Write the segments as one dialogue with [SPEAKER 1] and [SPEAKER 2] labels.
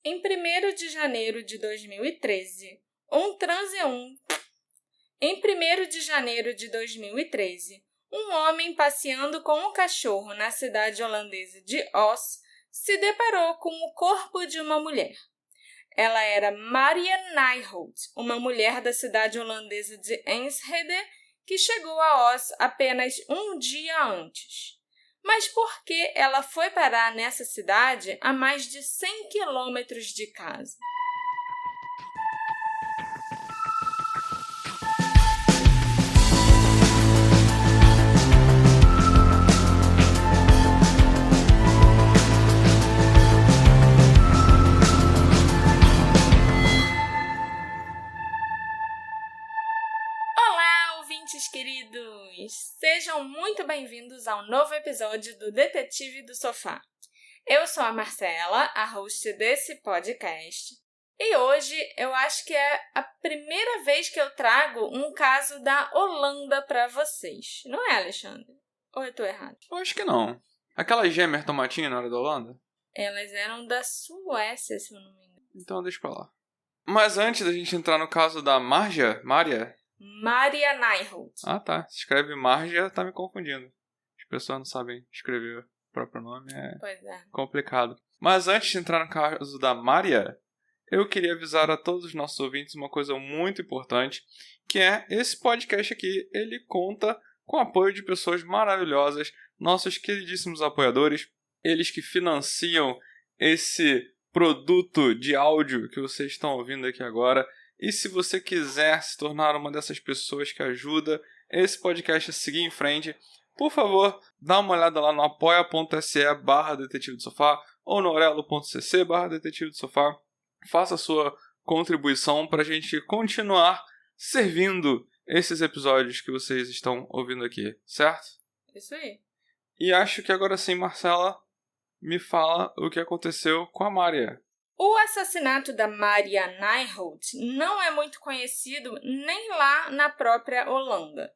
[SPEAKER 1] Em 1º de janeiro de 2013, um homem passeando com um cachorro na cidade holandesa de Oss se deparou com o corpo de uma mulher. Ela era Maria Nijholt, uma mulher da cidade holandesa de Enschede, que chegou a Oss apenas um dia antes. Mas por que ela foi parar nessa cidade a mais de 100 quilômetros de casa? Olá, ouvintes queridos! Sejam muito bem-vindos ao novo episódio do Detetive do Sofá. Eu sou a Marcela, a host desse podcast, e hoje eu acho que é a primeira vez que eu trago um caso da Holanda para vocês. Não é, Alexandre? Ou eu tô errado?
[SPEAKER 2] Eu acho que não. Aquelas gêmeas tomatinhas na hora da Holanda?
[SPEAKER 1] Elas eram da Suécia, se eu não me engano.
[SPEAKER 2] Então deixa pra lá. Mas antes da gente entrar no caso da Maria...
[SPEAKER 1] Maria Nijholt.
[SPEAKER 2] Ah, tá. Se escreve Marja, tá me confundindo. As pessoas não sabem escrever o próprio nome,
[SPEAKER 1] Pois é.
[SPEAKER 2] complicado. Mas antes de entrar no caso da Maria, eu queria avisar a todos os nossos ouvintes uma coisa muito importante, que é esse podcast aqui, ele conta com o apoio de pessoas maravilhosas, nossos queridíssimos apoiadores, eles que financiam esse produto de áudio que vocês estão ouvindo aqui agora. E se você quiser se tornar uma dessas pessoas que ajuda esse podcast a seguir em frente, por favor, dá uma olhada lá no apoia.se/detetive do sofá ou no orelo.cc/detetive do sofá. Faça a sua contribuição para a gente continuar servindo esses episódios que vocês estão ouvindo aqui, certo?
[SPEAKER 1] Isso aí.
[SPEAKER 2] E acho que agora sim, Marcela, me fala o que aconteceu com a Maria.
[SPEAKER 1] O assassinato da Maria Nijholt não é muito conhecido nem lá na própria Holanda.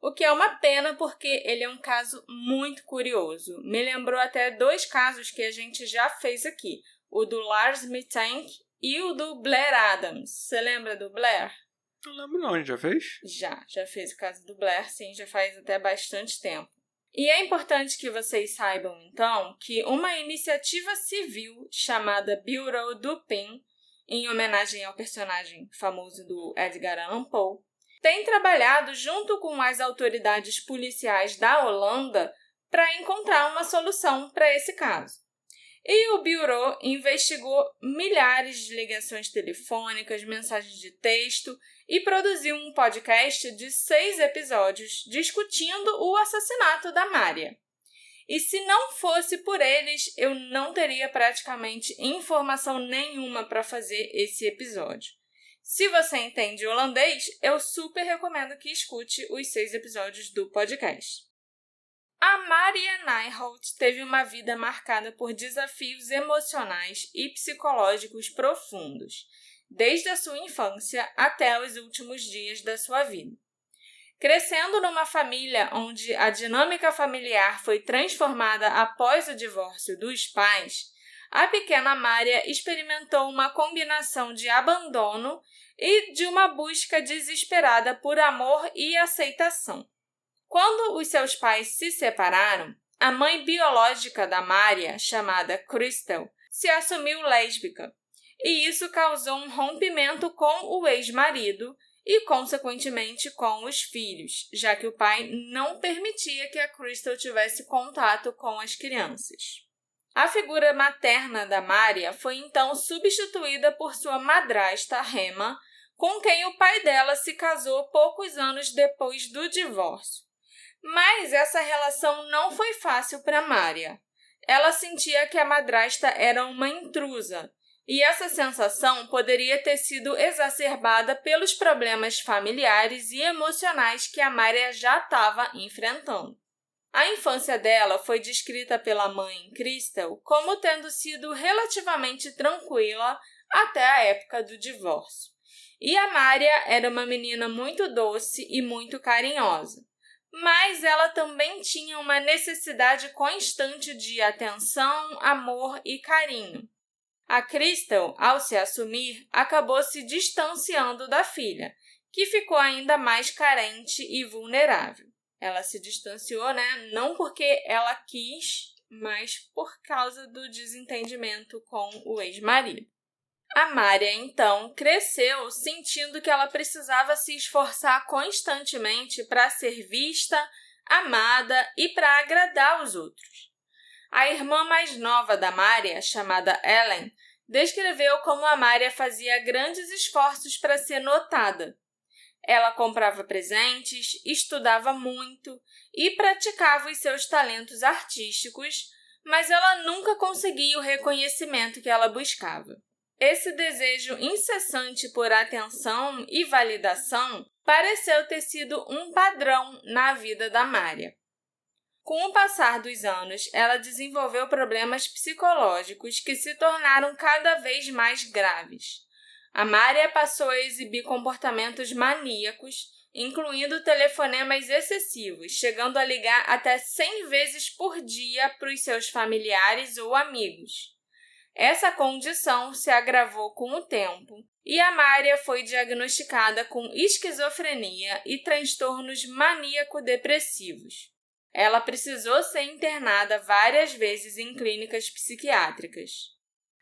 [SPEAKER 1] O que é uma pena porque ele é um caso muito curioso. Me lembrou até 2 casos que a gente já fez aqui. O do Lars Mittank e o do Blair Adams. Você lembra do Blair?
[SPEAKER 2] Não lembro não, a gente já fez?
[SPEAKER 1] Já fez o caso do Blair, sim, já faz até bastante tempo. E é importante que vocês saibam, então, que uma iniciativa civil chamada Bureau du Pin, em homenagem ao personagem famoso do Edgar Allan Poe, tem trabalhado junto com as autoridades policiais da Holanda para encontrar uma solução para esse caso. E o Bureau investigou milhares de ligações telefônicas, mensagens de texto e produziu um podcast de 6 episódios discutindo o assassinato da Maria. E se não fosse por eles, eu não teria praticamente informação nenhuma para fazer esse episódio. Se você entende holandês, eu super recomendo que escute os 6 episódios do podcast. A Maria Nijholt teve uma vida marcada por desafios emocionais e psicológicos profundos, desde a sua infância até os últimos dias da sua vida. Crescendo numa família onde a dinâmica familiar foi transformada após o divórcio dos pais, a pequena Maria experimentou uma combinação de abandono e de uma busca desesperada por amor e aceitação. Quando os seus pais se separaram, a mãe biológica da Maria, chamada Christel, se assumiu lésbica, e isso causou um rompimento com o ex-marido e, consequentemente, com os filhos, já que o pai não permitia que a Christel tivesse contato com as crianças. A figura materna da Maria foi então substituída por sua madrasta, Rema, com quem o pai dela se casou poucos anos depois do divórcio. Mas essa relação não foi fácil para Maria. Ela sentia que a madrasta era uma intrusa, e essa sensação poderia ter sido exacerbada pelos problemas familiares e emocionais que a Maria já estava enfrentando. A infância dela foi descrita pela mãe, Christel, como tendo sido relativamente tranquila até a época do divórcio. E a Maria era uma menina muito doce e muito carinhosa. Mas ela também tinha uma necessidade constante de atenção, amor e carinho. A Crystal, ao se assumir, acabou se distanciando da filha, que ficou ainda mais carente e vulnerável. Ela se distanciou, não porque ela quis, mas por causa do desentendimento com o ex-marido. A Maria, então, cresceu sentindo que ela precisava se esforçar constantemente para ser vista, amada e para agradar os outros. A irmã mais nova da Maria, chamada Ellen, descreveu como a Maria fazia grandes esforços para ser notada. Ela comprava presentes, estudava muito e praticava os seus talentos artísticos, mas ela nunca conseguia o reconhecimento que ela buscava. Esse desejo incessante por atenção e validação pareceu ter sido um padrão na vida da Maria. Com o passar dos anos, ela desenvolveu problemas psicológicos que se tornaram cada vez mais graves. A Maria passou a exibir comportamentos maníacos, incluindo telefonemas excessivos, chegando a ligar até 100 vezes por dia para os seus familiares ou amigos. Essa condição se agravou com o tempo e a Maria foi diagnosticada com esquizofrenia e transtornos maníaco-depressivos. Ela precisou ser internada várias vezes em clínicas psiquiátricas.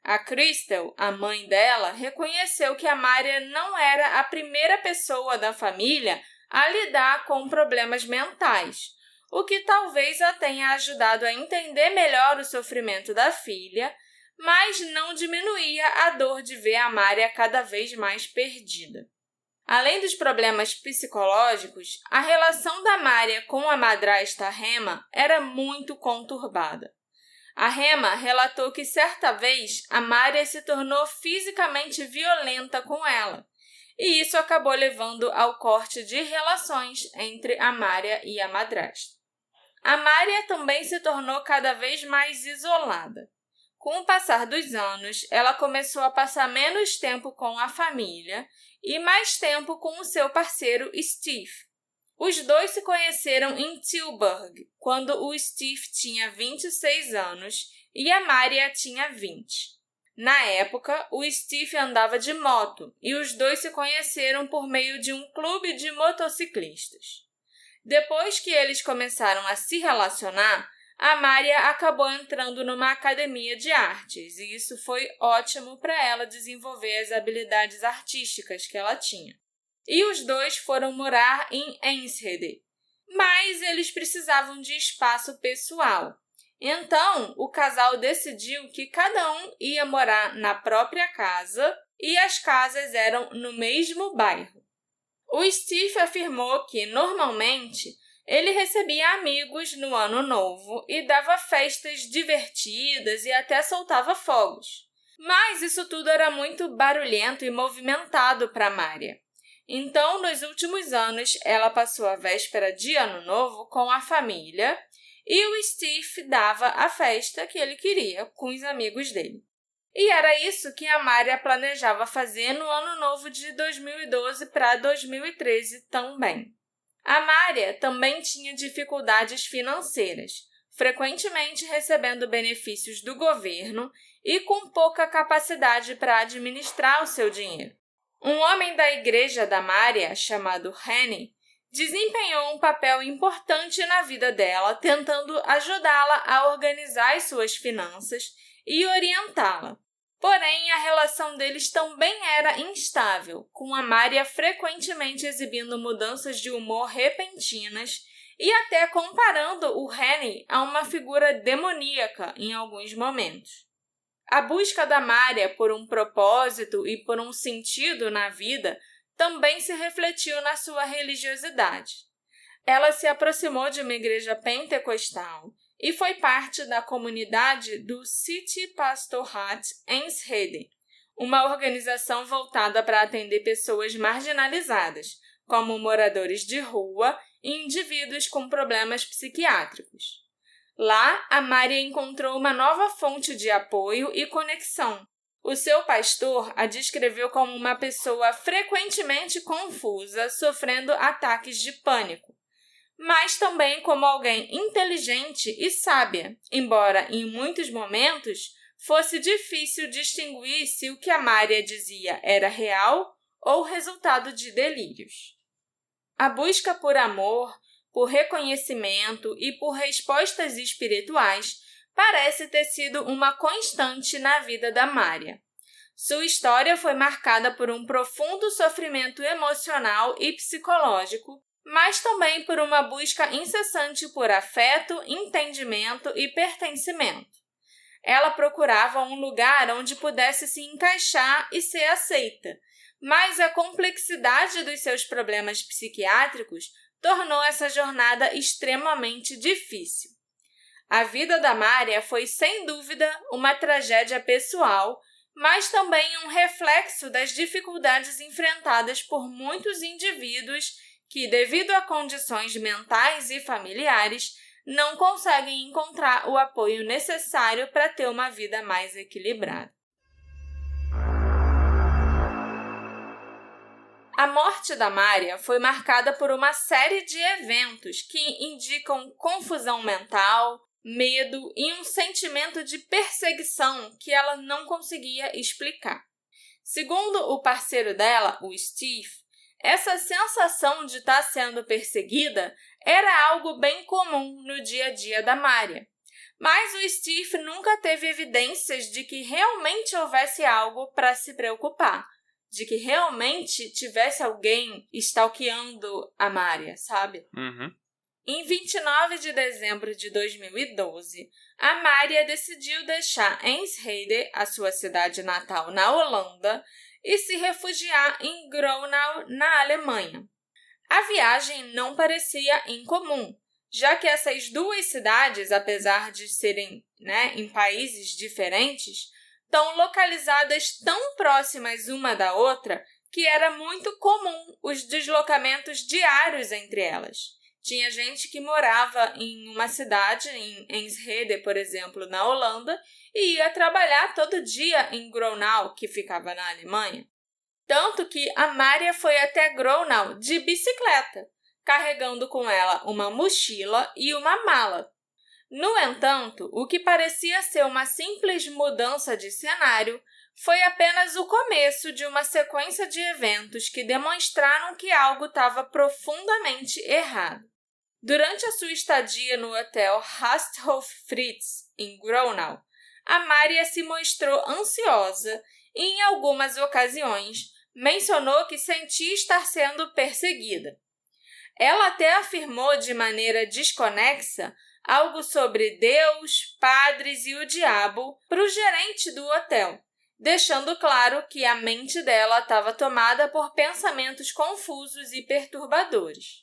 [SPEAKER 1] A Crystal, a mãe dela, reconheceu que a Maria não era a primeira pessoa da família a lidar com problemas mentais, o que talvez a tenha ajudado a entender melhor o sofrimento da filha, mas não diminuía a dor de ver a Maria cada vez mais perdida. Além dos problemas psicológicos, a relação da Maria com a madrasta Rema era muito conturbada. A Rema relatou que certa vez a Maria se tornou fisicamente violenta com ela, e isso acabou levando ao corte de relações entre a Maria e a madrasta. A Maria também se tornou cada vez mais isolada. Com o passar dos anos, ela começou a passar menos tempo com a família e mais tempo com o seu parceiro Steve. Os dois se conheceram em Tilburg, quando o Steve tinha 26 anos e a Maria tinha 20. Na época, o Steve andava de moto e os dois se conheceram por meio de um clube de motociclistas. Depois que eles começaram a se relacionar, a Maria acabou entrando numa academia de artes e isso foi ótimo para ela desenvolver as habilidades artísticas que ela tinha. E os dois foram morar em Enschede, mas eles precisavam de espaço pessoal. Então, o casal decidiu que cada um ia morar na própria casa e as casas eram no mesmo bairro. O Steve afirmou que, normalmente, ele recebia amigos no Ano Novo e dava festas divertidas e até soltava fogos. Mas isso tudo era muito barulhento e movimentado para Maria. Então, nos últimos anos, ela passou a véspera de Ano Novo com a família e o Steve dava a festa que ele queria com os amigos dele. E era isso que a Maria planejava fazer no Ano Novo de 2012 para 2013 também. A Maria também tinha dificuldades financeiras, frequentemente recebendo benefícios do governo e com pouca capacidade para administrar o seu dinheiro. Um homem da igreja da Maria, chamado Henny, desempenhou um papel importante na vida dela, tentando ajudá-la a organizar as suas finanças e orientá-la. Porém, a relação deles também era instável, com a Maria frequentemente exibindo mudanças de humor repentinas e até comparando o Henny a uma figura demoníaca em alguns momentos. A busca da Maria por um propósito e por um sentido na vida também se refletiu na sua religiosidade. Ela se aproximou de uma igreja pentecostal e foi parte da comunidade do City Pastorat Enschede, uma organização voltada para atender pessoas marginalizadas, como moradores de rua e indivíduos com problemas psiquiátricos. Lá, a Maria encontrou uma nova fonte de apoio e conexão. O seu pastor a descreveu como uma pessoa frequentemente confusa, sofrendo ataques de pânico, mas também como alguém inteligente e sábia, embora em muitos momentos fosse difícil distinguir se o que a Mária dizia era real ou resultado de delírios. A busca por amor, por reconhecimento e por respostas espirituais parece ter sido uma constante na vida da Mária. Sua história foi marcada por um profundo sofrimento emocional e psicológico, mas também por uma busca incessante por afeto, entendimento e pertencimento. Ela procurava um lugar onde pudesse se encaixar e ser aceita, mas a complexidade dos seus problemas psiquiátricos tornou essa jornada extremamente difícil. A vida da Mária foi, sem dúvida, uma tragédia pessoal, mas também um reflexo das dificuldades enfrentadas por muitos indivíduos que, devido a condições mentais e familiares, não conseguem encontrar o apoio necessário para ter uma vida mais equilibrada. A morte da Mária foi marcada por uma série de eventos que indicam confusão mental, medo e um sentimento de perseguição que ela não conseguia explicar. Segundo o parceiro dela, o Steve, essa sensação de estar sendo perseguida era algo bem comum no dia a dia da Mária. Mas o Steve nunca teve evidências de que realmente houvesse algo para se preocupar, de que realmente tivesse alguém stalkeando a Mária, sabe? Em 29 de dezembro de 2012, a Mária decidiu deixar Enschede, a sua cidade natal na Holanda, e se refugiar em Gronau, na Alemanha. A viagem não parecia incomum, já que essas duas cidades, apesar de serem, em países diferentes, estão localizadas tão próximas uma da outra que era muito comum os deslocamentos diários entre elas. Tinha gente que morava em uma cidade, em Enschede, por exemplo, na Holanda, e ia trabalhar todo dia em Gronau, que ficava na Alemanha. Tanto que a Mária foi até Gronau de bicicleta, carregando com ela uma mochila e uma mala. No entanto, o que parecia ser uma simples mudança de cenário foi apenas o começo de uma sequência de eventos que demonstraram que algo estava profundamente errado. Durante a sua estadia no hotel Gasthof Fritz, em Gronau, a Mária se mostrou ansiosa e, em algumas ocasiões, mencionou que sentia estar sendo perseguida. Ela até afirmou de maneira desconexa algo sobre Deus, padres e o diabo para o gerente do hotel, deixando claro que a mente dela estava tomada por pensamentos confusos e perturbadores.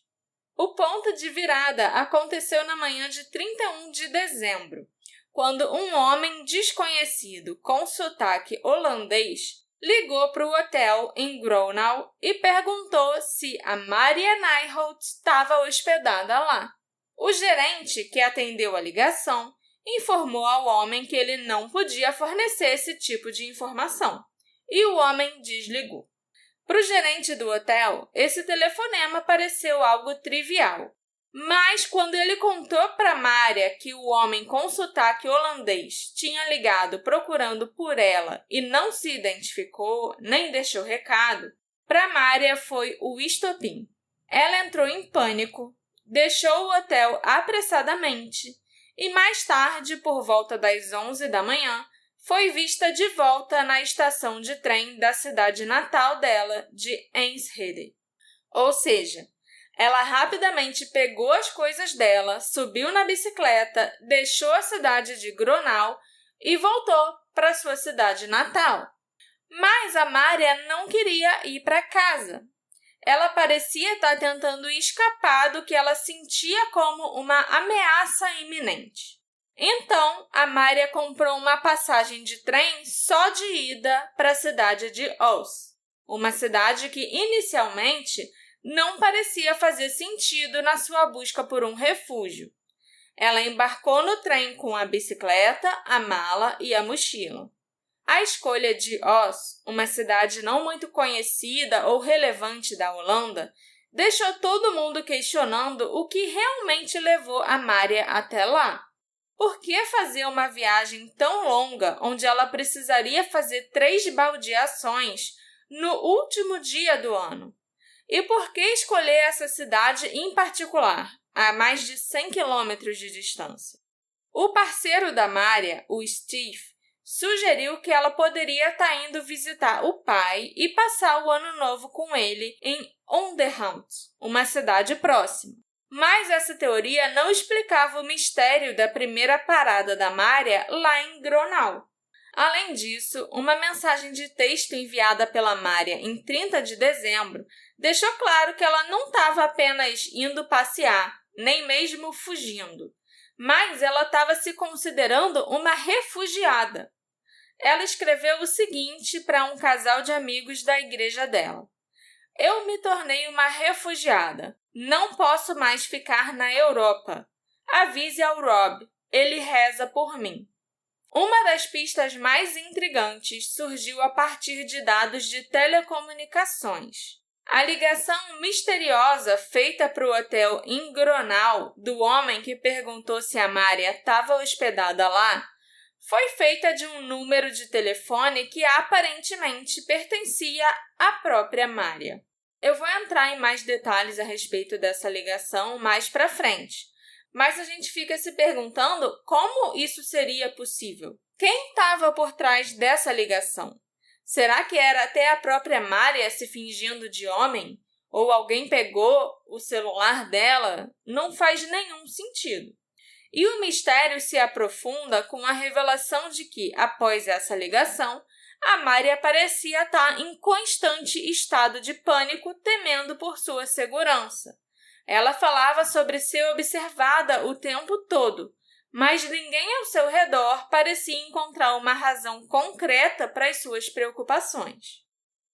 [SPEAKER 1] O ponto de virada aconteceu na manhã de 31 de dezembro, quando um homem desconhecido com sotaque holandês ligou para o hotel em Gronau e perguntou se a Mária Nijholt estava hospedada lá. O gerente, que atendeu a ligação, informou ao homem que ele não podia fornecer esse tipo de informação, e o homem desligou. Para o gerente do hotel, esse telefonema pareceu algo trivial, mas quando ele contou para Mária que o homem com sotaque holandês tinha ligado procurando por ela e não se identificou nem deixou recado, para Mária foi o estopim. Ela entrou em pânico, deixou o hotel apressadamente e mais tarde, por volta das 11 da manhã, foi vista de volta na estação de trem da cidade natal dela, de Enschede. Ou seja, ela rapidamente pegou as coisas dela, subiu na bicicleta, deixou a cidade de Gronau e voltou para sua cidade natal. Mas a Mária não queria ir para casa. Ela parecia estar tentando escapar do que ela sentia como uma ameaça iminente. Então, a Mária comprou uma passagem de trem só de ida para a cidade de Oss, uma cidade que inicialmente não parecia fazer sentido na sua busca por um refúgio. Ela embarcou no trem com a bicicleta, a mala e a mochila. A escolha de Oss, uma cidade não muito conhecida ou relevante da Holanda, deixou todo mundo questionando o que realmente levou a Mária até lá. Por que fazer uma viagem tão longa onde ela precisaria fazer 3 baldeações no último dia do ano? E por que escolher essa cidade em particular, a mais de 100 quilômetros de distância? O parceiro da Maria, o Steve, sugeriu que ela poderia estar indo visitar o pai e passar o ano novo com ele em Onderhout, uma cidade próxima. Mas essa teoria não explicava o mistério da primeira parada da Maria lá em Gronau. Além disso, uma mensagem de texto enviada pela Maria em 30 de dezembro deixou claro que ela não estava apenas indo passear, nem mesmo fugindo, mas ela estava se considerando uma refugiada. Ela escreveu o seguinte para um casal de amigos da igreja dela: Eu me tornei uma refugiada. Não posso mais ficar na Europa. Avise ao Rob. Ele reza por mim. Uma das pistas mais intrigantes surgiu a partir de dados de telecomunicações. A ligação misteriosa feita para o hotel em Gronau do homem que perguntou se a Maria estava hospedada lá foi feita de um número de telefone que aparentemente pertencia à própria Maria. Eu vou entrar em mais detalhes a respeito dessa ligação mais para frente, mas a gente fica se perguntando como isso seria possível. Quem estava por trás dessa ligação? Será que era até a própria Maria se fingindo de homem? Ou alguém pegou o celular dela? Não faz nenhum sentido. E o mistério se aprofunda com a revelação de que, após essa ligação, a Maria parecia estar em constante estado de pânico, temendo por sua segurança. Ela falava sobre ser observada o tempo todo, mas ninguém ao seu redor parecia encontrar uma razão concreta para as suas preocupações.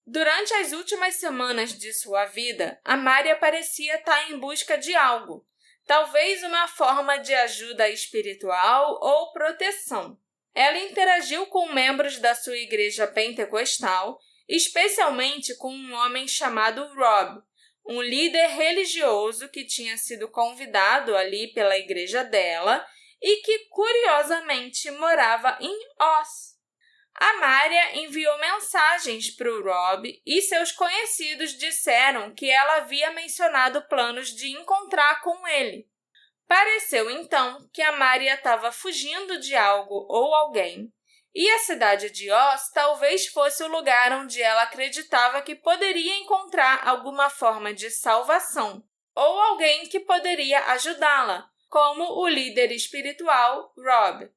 [SPEAKER 1] Durante as últimas semanas de sua vida, a Maria parecia estar em busca de algo, talvez uma forma de ajuda espiritual ou proteção. Ela interagiu com membros da sua igreja pentecostal, especialmente com um homem chamado Rob, um líder religioso que tinha sido convidado ali pela igreja dela e que, curiosamente, morava em Oz. A Maria enviou mensagens para o Rob e seus conhecidos disseram que ela havia mencionado planos de encontrar com ele. Pareceu, então, que a Maria estava fugindo de algo ou alguém, e a cidade de Oz talvez fosse o lugar onde ela acreditava que poderia encontrar alguma forma de salvação, ou alguém que poderia ajudá-la, como o líder espiritual Rob.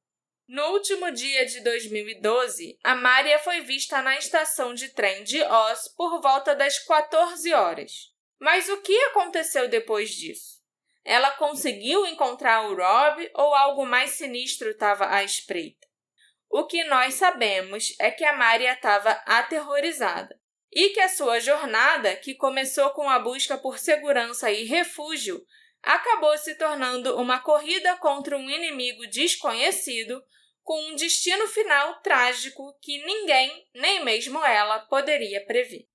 [SPEAKER 1] No último dia de 2012, a Maria foi vista na estação de trem de Oz por volta das 14 horas. Mas o que aconteceu depois disso? Ela conseguiu encontrar o Rob ou algo mais sinistro estava à espreita? O que nós sabemos é que a Maria estava aterrorizada e que a sua jornada, que começou com a busca por segurança e refúgio, acabou se tornando uma corrida contra um inimigo desconhecido com um destino final trágico que ninguém, nem mesmo ela, poderia prever.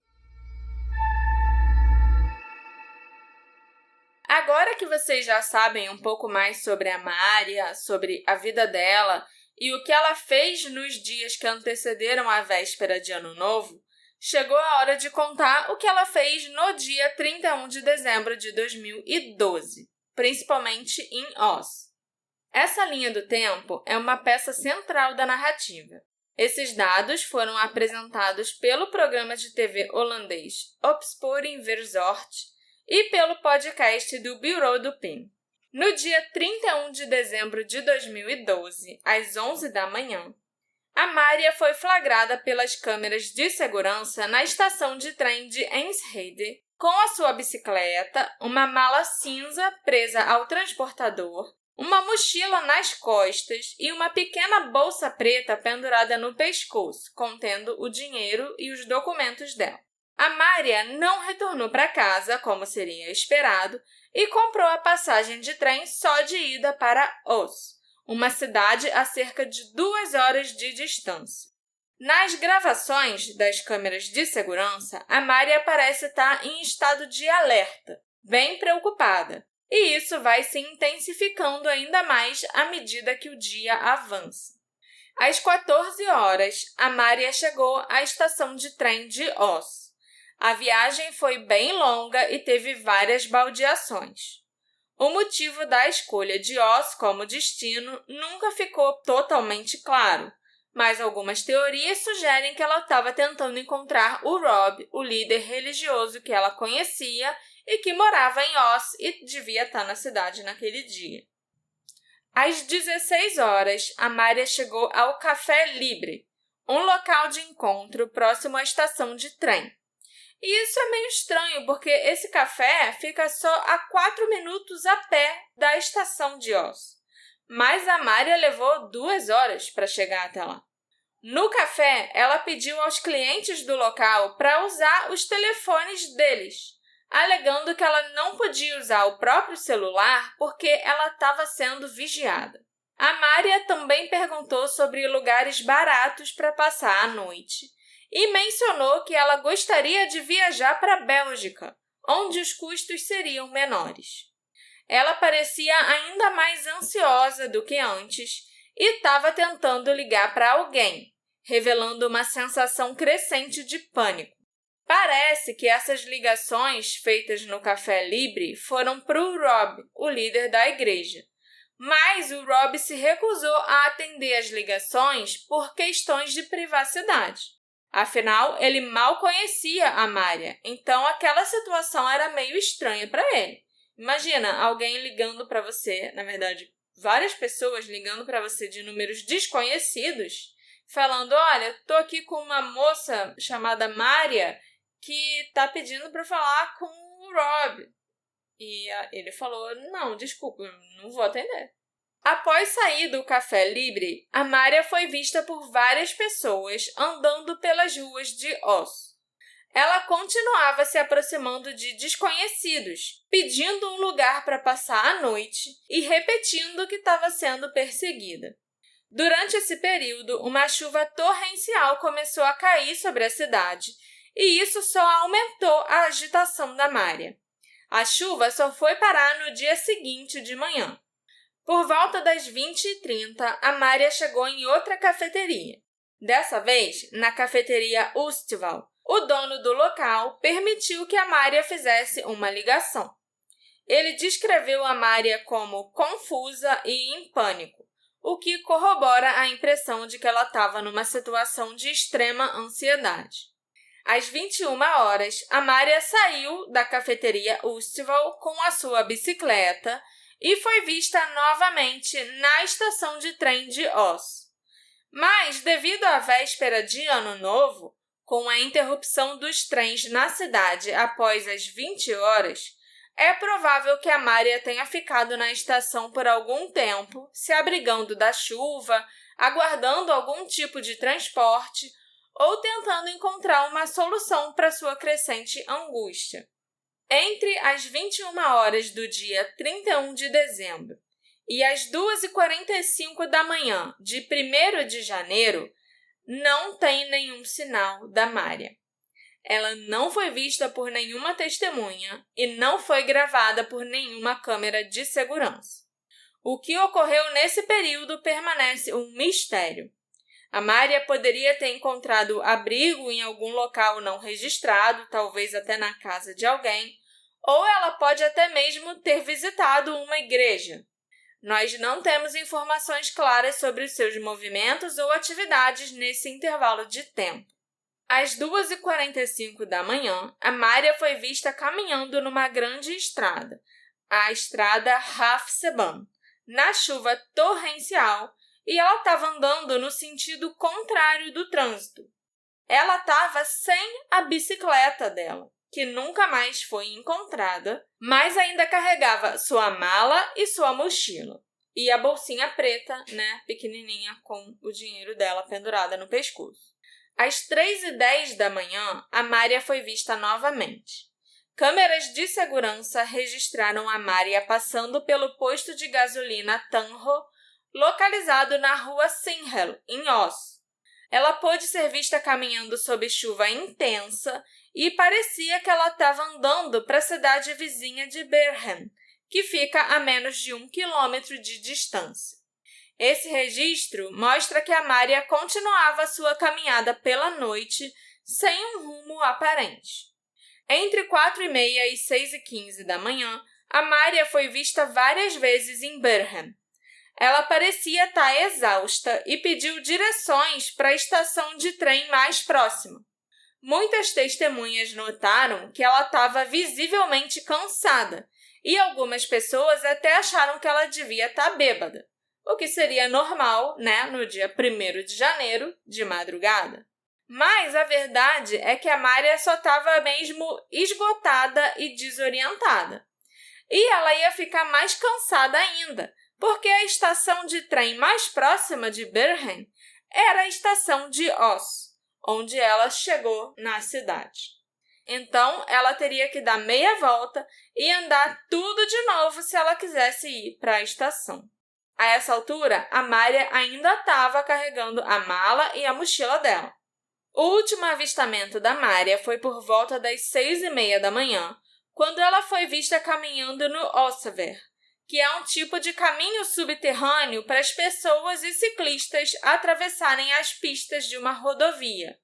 [SPEAKER 1] Agora que vocês já sabem um pouco mais sobre a Maria, sobre a vida dela e o que ela fez nos dias que antecederam a véspera de Ano Novo, chegou a hora de contar o que ela fez no dia 31 de dezembro de 2012, principalmente em Oz. Essa linha do tempo é uma peça central da narrativa. Esses dados foram apresentados pelo programa de TV holandês Opsporing Verzocht e pelo podcast do Bureau du Pin. No dia 31 de dezembro de 2012, às 11 da manhã, a Maria foi flagrada pelas câmeras de segurança na estação de trem de Enschede, com a sua bicicleta, uma mala cinza presa ao transportador, uma mochila nas costas e uma pequena bolsa preta pendurada no pescoço, contendo o dinheiro e os documentos dela. A Maria não retornou para casa, como seria esperado, e comprou a passagem de trem só de ida para Oz, uma cidade a cerca de 2 horas de distância. Nas gravações das câmeras de segurança, a Maria parece estar em estado de alerta, bem preocupada, E isso vai se intensificando ainda mais à medida que o dia avança. Às 14 horas, a Mária chegou à estação de trem de Oss. A viagem foi bem longa e teve várias baldeações. O motivo da escolha de Oss como destino nunca ficou totalmente claro, mas algumas teorias sugerem que ela estava tentando encontrar o Rob, o líder religioso que ela conhecia e que morava em Oss e devia estar na cidade naquele dia. Às 16 horas, a Mária chegou ao Café Libre, um local de encontro próximo à estação de trem. E isso é meio estranho, porque esse café fica só a 4 minutos a pé da estação de Oss. Mas a Mária levou 2 horas para chegar até lá. No café, ela pediu aos clientes do local para usar os telefones deles, alegando que ela não podia usar o próprio celular porque ela estava sendo vigiada. A Mária também perguntou sobre lugares baratos para passar a noite e mencionou que ela gostaria de viajar para a Bélgica, onde os custos seriam menores. Ela parecia ainda mais ansiosa do que antes e estava tentando ligar para alguém, revelando uma sensação crescente de pânico. Parece que essas ligações feitas no Café Libre foram para o Rob, o líder da igreja. Mas o Rob se recusou a atender as ligações por questões de privacidade. Afinal, ele mal conhecia a Mária, então aquela situação era meio estranha para ele. Imagina alguém ligando para você, na verdade, várias pessoas ligando para você de números desconhecidos, falando, olha, estou aqui com uma moça chamada Mária que está pedindo para falar com o Rob. E ele falou, não, desculpa, não vou atender. Após sair do Café Libre, a Mária foi vista por várias pessoas andando pelas ruas de Oss. Ela continuava se aproximando de desconhecidos, pedindo um lugar para passar a noite e repetindo que estava sendo perseguida. Durante esse período, uma chuva torrencial começou a cair sobre a cidade e isso só aumentou a agitação da Mária. A chuva só foi parar no dia seguinte de manhã. Por volta das 20h30, a Mária chegou em outra cafeteria. Dessa vez, na cafeteria Ustval, o dono do local permitiu que a Mária fizesse uma ligação. Ele descreveu a Mária como confusa e em pânico, o que corrobora a impressão de que ela estava numa situação de extrema ansiedade. Às 21 horas, a Mária saiu da cafeteria Ustval com a sua bicicleta e foi vista novamente na estação de trem de Oss. Mas, devido à véspera de Ano Novo, com a interrupção dos trens na cidade após as 20 horas, é provável que a Mária tenha ficado na estação por algum tempo, se abrigando da chuva, aguardando algum tipo de transporte ou tentando encontrar uma solução para sua crescente angústia. Entre as 21 horas do dia 31 de dezembro e as 2h45 da manhã de 1º de janeiro, não tem nenhum sinal da Mária. Ela não foi vista por nenhuma testemunha e não foi gravada por nenhuma câmera de segurança. O que ocorreu nesse período permanece um mistério. A Mária poderia ter encontrado abrigo em algum local não registrado, talvez até na casa de alguém, ou ela pode até mesmo ter visitado uma igreja. Nós não temos informações claras sobre os seus movimentos ou atividades nesse intervalo de tempo. Às 2h45 da manhã, a Mária foi vista caminhando numa grande estrada, a estrada Rafseban, na chuva torrencial, e ela estava andando no sentido contrário do trânsito. Ela estava sem a bicicleta dela, que nunca mais foi encontrada, mas ainda carregava sua mala e sua mochila. E a bolsinha preta, pequenininha, com o dinheiro dela pendurada no pescoço. Às 3h10 da manhã, a Mária foi vista novamente. Câmeras de segurança registraram a Mária passando pelo posto de gasolina Tanro, localizado na rua Sinhel, em Oss. Ela pôde ser vista caminhando sob chuva intensa e parecia que ela estava andando para a cidade vizinha de Bergen, que fica a menos de 1 quilômetro de distância. Esse registro mostra que a Mária continuava sua caminhada pela noite sem um rumo aparente. Entre 4h30 e 6h15 da manhã, a Mária foi vista várias vezes em Birmingham. Ela parecia estar exausta e pediu direções para a estação de trem mais próxima. Muitas testemunhas notaram que ela estava visivelmente cansada e algumas pessoas até acharam que ela devia estar bêbada, o que seria normal, no dia 1º de janeiro, de madrugada. Mas a verdade é que a Mária só estava mesmo esgotada e desorientada. E ela ia ficar mais cansada ainda, porque a estação de trem mais próxima de Birmingham era a estação de Oss, onde ela chegou na cidade. Então, ela teria que dar meia volta e andar tudo de novo se ela quisesse ir para a estação. A essa altura, a Mária ainda estava carregando a mala e a mochila dela. O último avistamento da Mária foi por volta das 6h30 da manhã, quando ela foi vista caminhando no Ossaver, que é um tipo de caminho subterrâneo para as pessoas e ciclistas atravessarem as pistas de uma rodovia.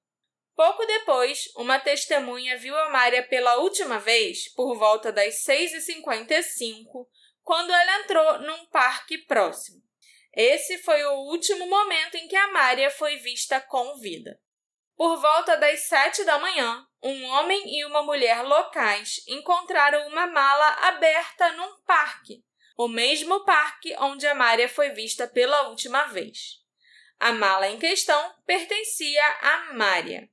[SPEAKER 1] Pouco depois, uma testemunha viu a Mária pela última vez, por volta das 6h55, quando ela entrou num parque próximo. Esse foi o último momento em que a Mária foi vista com vida. Por volta das 7 da manhã, um homem e uma mulher locais encontraram uma mala aberta num parque, o mesmo parque onde a Mária foi vista pela última vez. A mala em questão pertencia a Mária.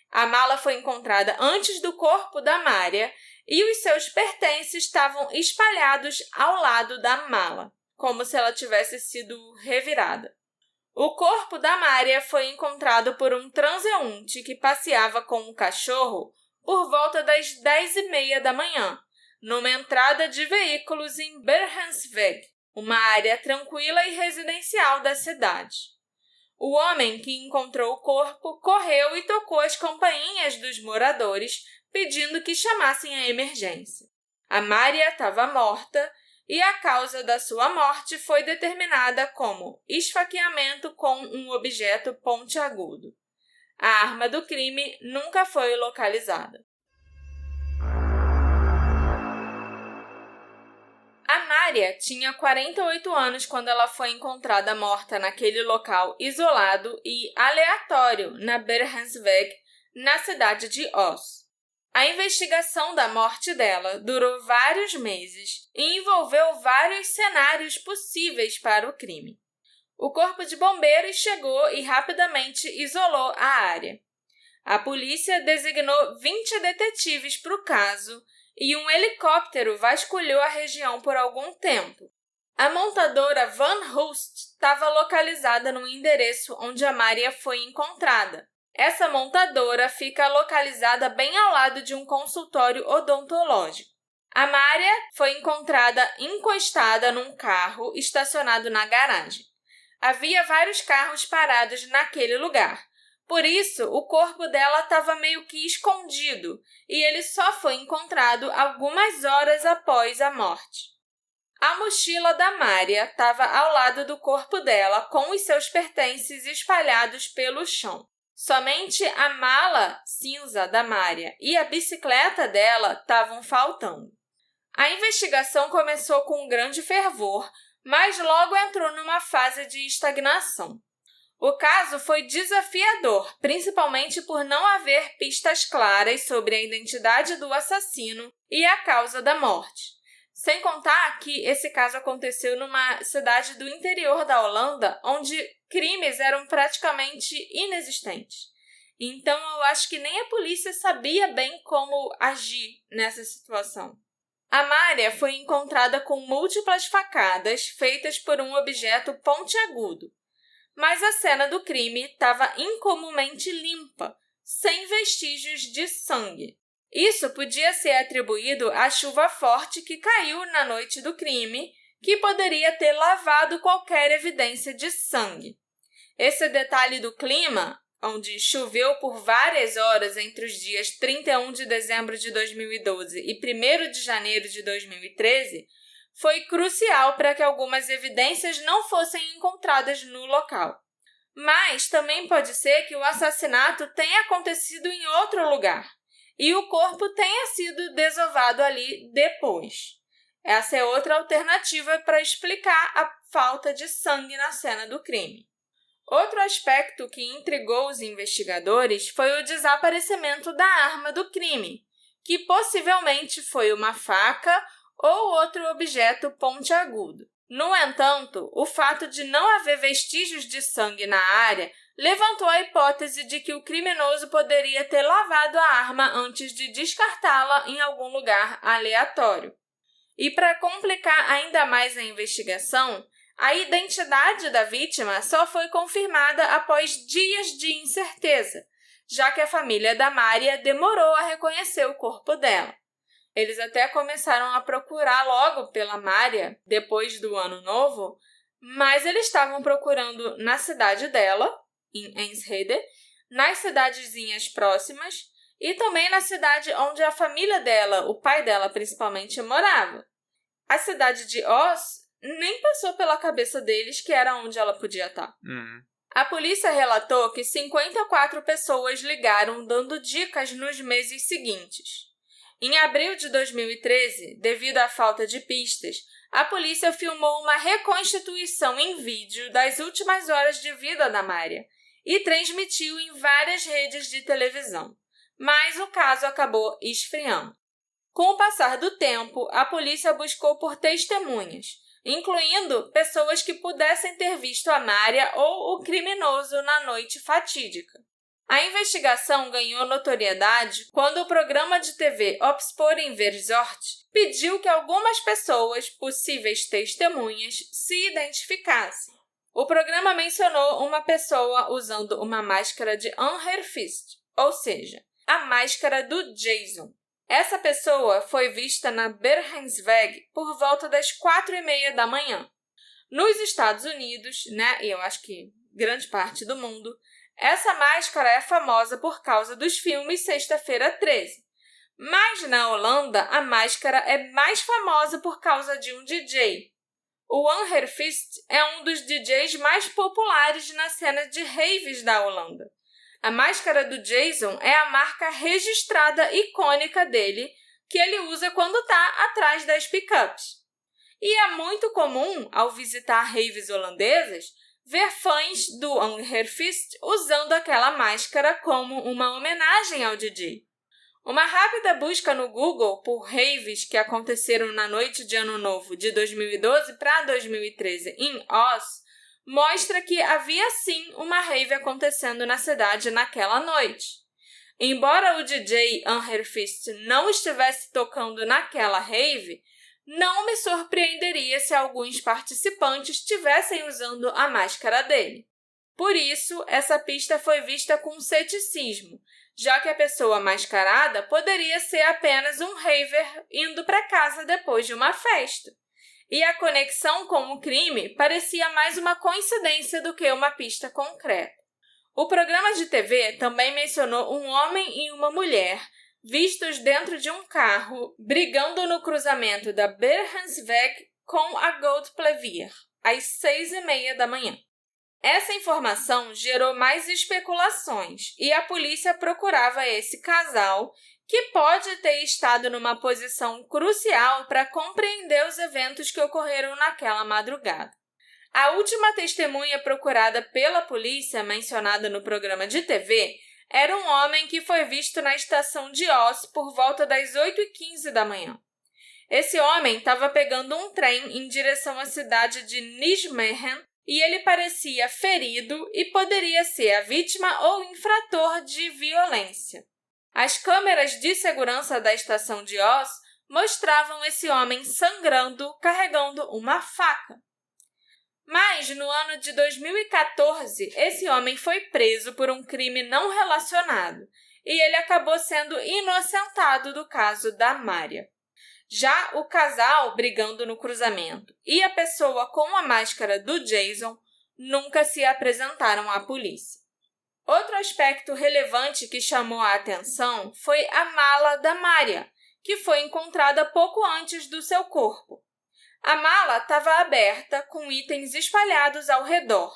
[SPEAKER 1] A mala foi encontrada antes do corpo da Mária e os seus pertences estavam espalhados ao lado da mala, como se ela tivesse sido revirada. O corpo da Mária foi encontrado por um transeunte que passeava com um cachorro por volta das 10h30 da manhã, numa entrada de veículos em Berhansweg, uma área tranquila e residencial da cidade. O homem que encontrou o corpo correu e tocou as campainhas dos moradores, pedindo que chamassem a emergência. A Mária estava morta e a causa da sua morte foi determinada como esfaqueamento com um objeto pontiagudo. A arma do crime nunca foi localizada. A Mária tinha 48 anos quando ela foi encontrada morta naquele local isolado e aleatório na Berhansweg, na cidade de Oss. A investigação da morte dela durou vários meses e envolveu vários cenários possíveis para o crime. O corpo de bombeiros chegou e rapidamente isolou a área. A polícia designou 20 detetives para o caso e um helicóptero vasculhou a região por algum tempo. A montadora Van Hulst estava localizada no endereço onde a Mária foi encontrada. Essa montadora fica localizada bem ao lado de um consultório odontológico. A Mária foi encontrada encostada num carro estacionado na garagem. Havia vários carros parados naquele lugar. Por isso, o corpo dela estava meio que escondido e ele só foi encontrado algumas horas após a morte. A mochila da Mária estava ao lado do corpo dela com os seus pertences espalhados pelo chão. Somente a mala cinza da Mária e a bicicleta dela estavam faltando. A investigação começou com um grande fervor, mas logo entrou numa fase de estagnação. O caso foi desafiador, principalmente por não haver pistas claras sobre a identidade do assassino e a causa da morte. Sem contar que esse caso aconteceu numa cidade do interior da Holanda, onde crimes eram praticamente inexistentes. Então, eu acho que nem a polícia sabia bem como agir nessa situação. A Mária foi encontrada com múltiplas facadas feitas por um objeto pontiagudo, mas a cena do crime estava incomumente limpa, sem vestígios de sangue. Isso podia ser atribuído à chuva forte que caiu na noite do crime, que poderia ter lavado qualquer evidência de sangue. Esse detalhe do clima, onde choveu por várias horas entre os dias 31 de dezembro de 2012 e 1º de janeiro de 2013, foi crucial para que algumas evidências não fossem encontradas no local. Mas também pode ser que o assassinato tenha acontecido em outro lugar e o corpo tenha sido desovado ali depois. Essa é outra alternativa para explicar a falta de sangue na cena do crime. Outro aspecto que intrigou os investigadores foi o desaparecimento da arma do crime, que possivelmente foi uma faca ou outro objeto pontiagudo. No entanto, o fato de não haver vestígios de sangue na área levantou a hipótese de que o criminoso poderia ter lavado a arma antes de descartá-la em algum lugar aleatório. E para complicar ainda mais a investigação, a identidade da vítima só foi confirmada após dias de incerteza, já que a família da Mária demorou a reconhecer o corpo dela. Eles até começaram a procurar logo pela Mária, depois do Ano Novo, mas eles estavam procurando na cidade dela, em Enschede, nas cidadezinhas próximas e também na cidade onde a família dela, o pai dela principalmente, morava. A cidade de Oss nem passou pela cabeça deles que era onde ela podia estar. A polícia relatou que 54 pessoas ligaram dando dicas nos meses seguintes. Em abril de 2013, devido à falta de pistas, a polícia filmou uma reconstituição em vídeo das últimas horas de vida da Mária e transmitiu em várias redes de televisão, mas o caso acabou esfriando. Com o passar do tempo, a polícia buscou por testemunhas, incluindo pessoas que pudessem ter visto a Mária ou o criminoso na noite fatídica. A investigação ganhou notoriedade quando o programa de TV Opsporing Verzocht pediu que algumas pessoas, possíveis testemunhas, se identificassem. O programa mencionou uma pessoa usando uma máscara de Unherfist, ou seja, a máscara do Jason. Essa pessoa foi vista na Berhensweg por volta das 4h30 da manhã. Nos Estados Unidos, e eu acho que grande parte do mundo, essa máscara é famosa por causa dos filmes Sexta-feira 13. Mas na Holanda, a máscara é mais famosa por causa de um DJ. O Unherfist é um dos DJs mais populares na cena de raves da Holanda. A máscara do Jason é a marca registrada icônica dele, que ele usa quando está atrás das pickups. E é muito comum, ao visitar raves holandesas, ver fãs do Unherfist usando aquela máscara como uma homenagem ao DJ. Uma rápida busca no Google por raves que aconteceram na noite de Ano Novo de 2012 para 2013 em Oss mostra que havia sim uma rave acontecendo na cidade naquela noite. Embora o DJ Unherfist não estivesse tocando naquela rave, não me surpreenderia se alguns participantes estivessem usando a máscara dele. Por isso, essa pista foi vista com ceticismo, já que a pessoa mascarada poderia ser apenas um raver indo para casa depois de uma festa. E a conexão com o crime parecia mais uma coincidência do que uma pista concreta. O programa de TV também mencionou um homem e uma mulher vistos dentro de um carro brigando no cruzamento da Berhensweg com a Goldplevier, às 6h30 da manhã. Essa informação gerou mais especulações e a polícia procurava esse casal, que pode ter estado numa posição crucial para compreender os eventos que ocorreram naquela madrugada. A última testemunha procurada pela polícia, mencionada no programa de TV, era um homem que foi visto na estação de Oss por volta das 8h15 da manhã. Esse homem estava pegando um trem em direção à cidade de Nijmegen e ele parecia ferido e poderia ser a vítima ou infrator de violência. As câmeras de segurança da estação de Oss mostravam esse homem sangrando, carregando uma faca. Mas, no ano de 2014, esse homem foi preso por um crime não relacionado e ele acabou sendo inocentado do caso da Mária. Já o casal brigando no cruzamento e a pessoa com a máscara do Jason nunca se apresentaram à polícia. Outro aspecto relevante que chamou a atenção foi a mala da Mária, que foi encontrada pouco antes do seu corpo. A mala estava aberta, com itens espalhados ao redor.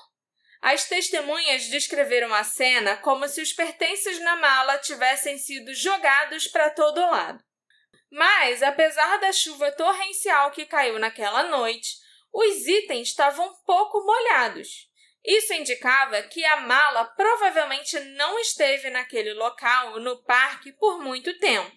[SPEAKER 1] As testemunhas descreveram a cena como se os pertences na mala tivessem sido jogados para todo lado. Mas, apesar da chuva torrencial que caiu naquela noite, os itens estavam pouco molhados. Isso indicava que a mala provavelmente não esteve naquele local, no parque, por muito tempo.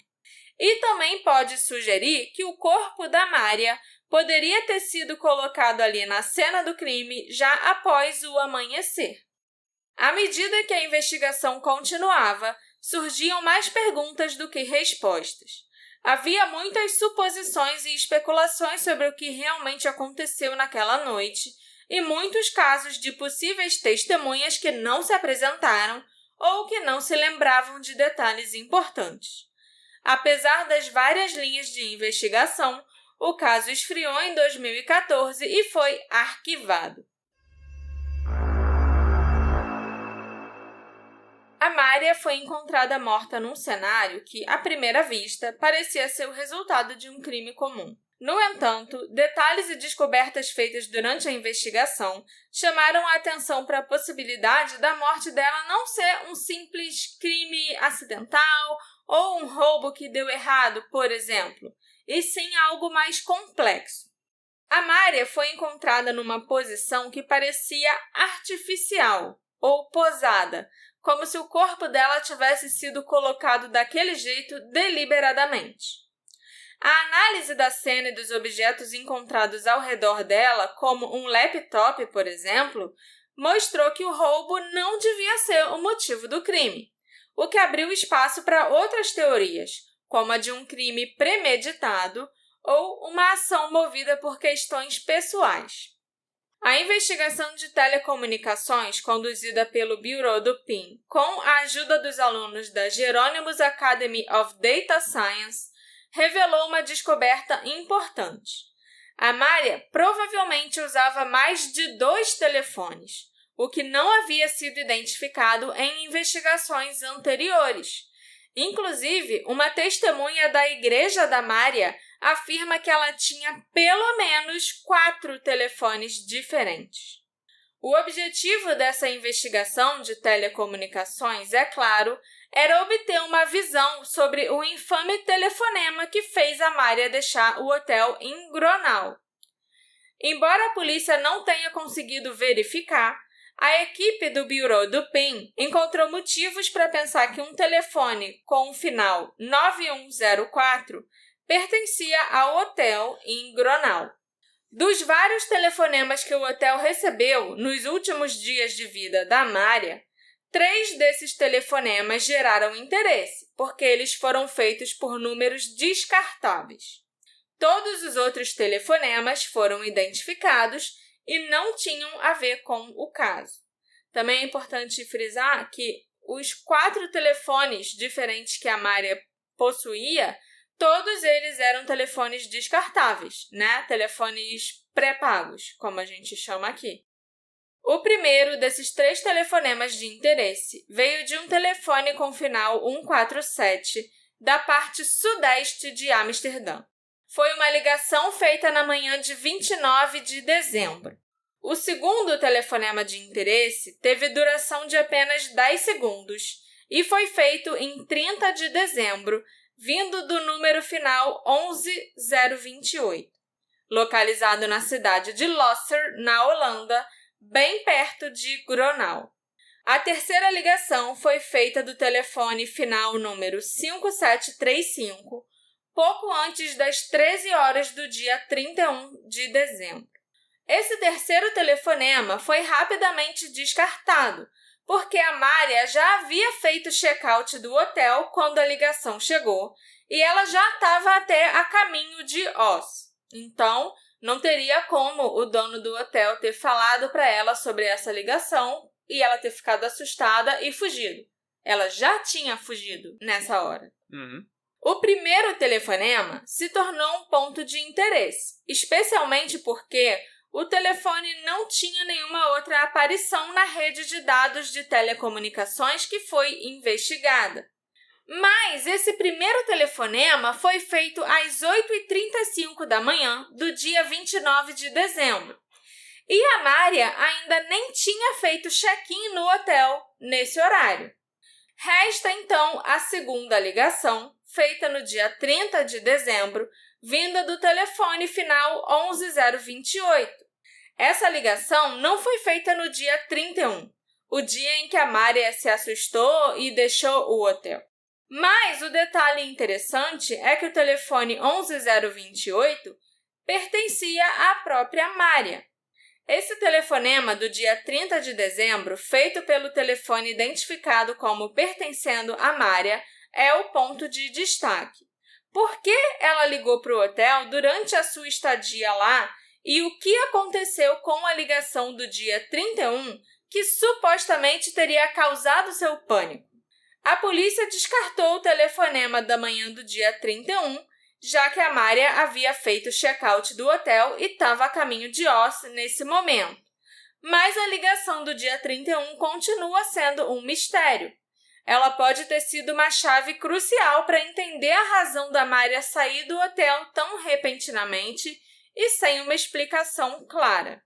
[SPEAKER 1] E também pode sugerir que o corpo da Mária poderia ter sido colocado ali na cena do crime já após o amanhecer. À medida que a investigação continuava, surgiam mais perguntas do que respostas. Havia muitas suposições e especulações sobre o que realmente aconteceu naquela noite e muitos casos de possíveis testemunhas que não se apresentaram ou que não se lembravam de detalhes importantes. Apesar das várias linhas de investigação, o caso esfriou em 2014 e foi arquivado. A Mária foi encontrada morta num cenário que, à primeira vista, parecia ser o resultado de um crime comum. No entanto, detalhes e descobertas feitas durante a investigação chamaram a atenção para a possibilidade da morte dela não ser um simples crime acidental ou um roubo que deu errado, por exemplo, e sim algo mais complexo. A Mária foi encontrada numa posição que parecia artificial ou posada, como se o corpo dela tivesse sido colocado daquele jeito deliberadamente. A análise da cena e dos objetos encontrados ao redor dela, como um laptop, por exemplo, mostrou que o roubo não devia ser o motivo do crime, o que abriu espaço para outras teorias, como a de um crime premeditado ou uma ação movida por questões pessoais. A investigação de telecomunicações, conduzida pelo Bureau du PIN, com a ajuda dos alunos da Jerônimos Academy of Data Science, revelou uma descoberta importante. A Mária provavelmente usava mais de 2 telefones, o que não havia sido identificado em investigações anteriores. Inclusive, uma testemunha da igreja da Mária afirma que ela tinha pelo menos 4 telefones diferentes. O objetivo dessa investigação de telecomunicações, é claro, era obter uma visão sobre o infame telefonema que fez a Mária deixar o hotel em Gronau. Embora a polícia não tenha conseguido verificar, a equipe do Bureau du PIN encontrou motivos para pensar que um telefone com o final 9104 pertencia ao hotel em Gronau. Dos vários telefonemas que o hotel recebeu nos últimos dias de vida da Mária, 3 desses telefonemas geraram interesse, porque eles foram feitos por números descartáveis. Todos os outros telefonemas foram identificados e não tinham a ver com o caso. Também é importante frisar que os 4 telefones diferentes que a Mária possuía, todos eles eram telefones descartáveis, né? Telefones pré-pagos, como a gente chama aqui. O primeiro desses 3 telefonemas de interesse veio de um telefone com final 147 da parte sudeste de Amsterdã. Foi uma ligação feita na manhã de 29 de dezembro. O segundo telefonema de interesse teve duração de apenas 10 segundos e foi feito em 30 de dezembro, vindo do número final 11028, localizado na cidade de Losser, na Holanda, bem perto de Gronau. A terceira ligação foi feita do telefone final número 5735, pouco antes das 13 horas do dia 31 de dezembro. Esse terceiro telefonema foi rapidamente descartado, porque a Mária já havia feito check-out do hotel quando a ligação chegou e ela já estava até a caminho de Oss. Então, não teria como o dono do hotel ter falado para ela sobre essa ligação e ela ter ficado assustada e fugido. Ela já tinha fugido nessa hora. O primeiro telefonema se tornou um ponto de interesse, especialmente porque o telefone não tinha nenhuma outra aparição na rede de dados de telecomunicações que foi investigada. Mas esse primeiro telefonema foi feito às 8h35 da manhã do dia 29 de dezembro. E a Mária ainda nem tinha feito check-in no hotel nesse horário. Resta, então, a segunda ligação, feita no dia 30 de dezembro, vinda do telefone final 11028. Essa ligação não foi feita no dia 31, o dia em que a Mária se assustou e deixou o hotel. Mas o detalhe interessante é que o telefone 11028 pertencia à própria Mária. Esse telefonema do dia 30 de dezembro, feito pelo telefone identificado como pertencendo a Mária, é o ponto de destaque. Por que ela ligou para o hotel durante a sua estadia lá e o que aconteceu com a ligação do dia 31 que supostamente teria causado seu pânico? A polícia descartou o telefonema da manhã do dia 31, já que a Mária havia feito o check-out do hotel e estava a caminho de Oz nesse momento. Mas a ligação do dia 31 continua sendo um mistério. Ela pode ter sido uma chave crucial para entender a razão da Mária sair do hotel tão repentinamente e sem uma explicação clara.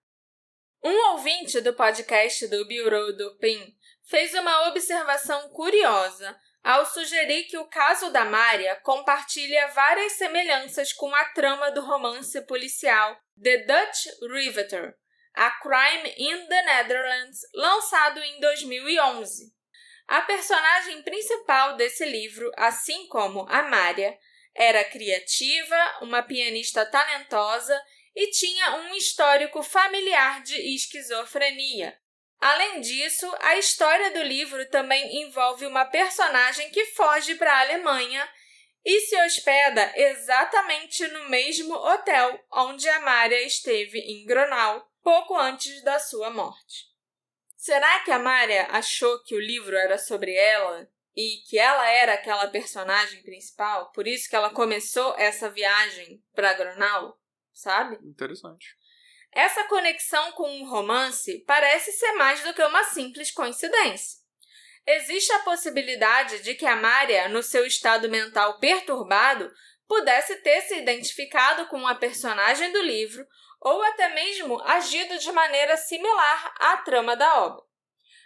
[SPEAKER 1] Um ouvinte do podcast do Bureau du Pin fez uma observação curiosa ao sugerir que o caso da Mária compartilha várias semelhanças com a trama do romance policial The Dutch Riveter, A Crime in the Netherlands, lançado em 2011. A personagem principal desse livro, assim como a Mária, era criativa, uma pianista talentosa e tinha um histórico familiar de esquizofrenia. Além disso, a história do livro também envolve uma personagem que foge para a Alemanha e se hospeda exatamente no mesmo hotel onde a Mária esteve em Gronau, pouco antes da sua morte. Será que a Mária achou que o livro era sobre ela e que ela era aquela personagem principal? Por isso que ela começou essa viagem para Gronau, sabe?
[SPEAKER 2] Interessante.
[SPEAKER 1] Essa conexão com um romance parece ser mais do que uma simples coincidência. Existe a possibilidade de que a Mária, no seu estado mental perturbado, pudesse ter se identificado com a personagem do livro ou até mesmo agido de maneira similar à trama da obra.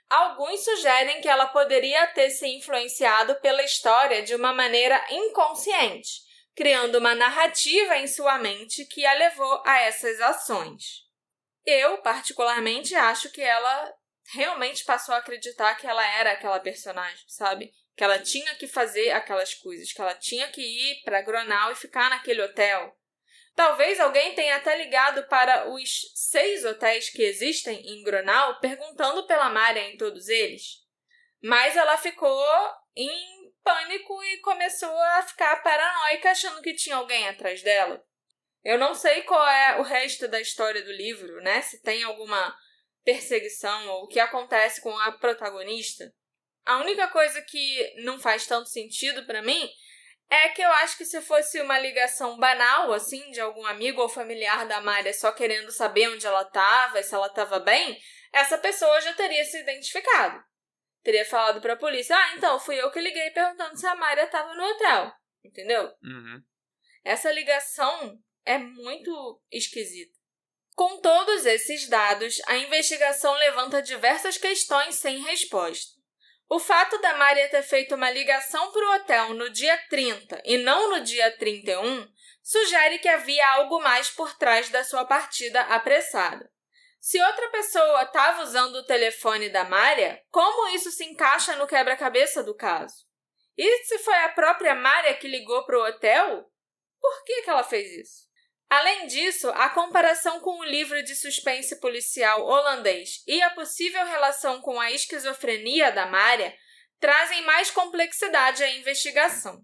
[SPEAKER 1] Alguns sugerem que ela poderia ter se influenciado pela história de uma maneira inconsciente, criando uma narrativa em sua mente que a levou a essas ações. Eu, particularmente, acho que ela realmente passou a acreditar que ela era aquela personagem, sabe? Que ela tinha que fazer aquelas coisas, que ela tinha que ir para Gronau e ficar naquele hotel. Talvez alguém tenha até ligado para os 6 hotéis que existem em Gronau, perguntando pela Mária em todos eles. Mas ela ficou em pânico e começou a ficar paranoica, achando que tinha alguém atrás dela. Eu não sei qual é o resto da história do livro, né? Se tem alguma perseguição ou o que acontece com a protagonista. A única coisa que não faz tanto sentido pra mim é que eu acho que se fosse uma ligação banal, assim, de algum amigo ou familiar da Mária só querendo saber onde ela estava, se ela estava bem, essa pessoa já teria se identificado. Teria falado pra polícia, então, fui eu que liguei perguntando se a Mária estava no hotel. Entendeu?
[SPEAKER 2] Uhum.
[SPEAKER 1] Essa ligação é muito esquisita. Com todos esses dados, a investigação levanta diversas questões sem resposta. O fato da Mária ter feito uma ligação para o hotel no dia 30 e não no dia 31 sugere que havia algo mais por trás da sua partida apressada. Se outra pessoa estava usando o telefone da Mária, como isso se encaixa no quebra-cabeça do caso? E se foi a própria Mária que ligou para o hotel? Por que ela fez isso? Além disso, a comparação com o livro de suspense policial holandês e a possível relação com a esquizofrenia da Mária trazem mais complexidade à investigação.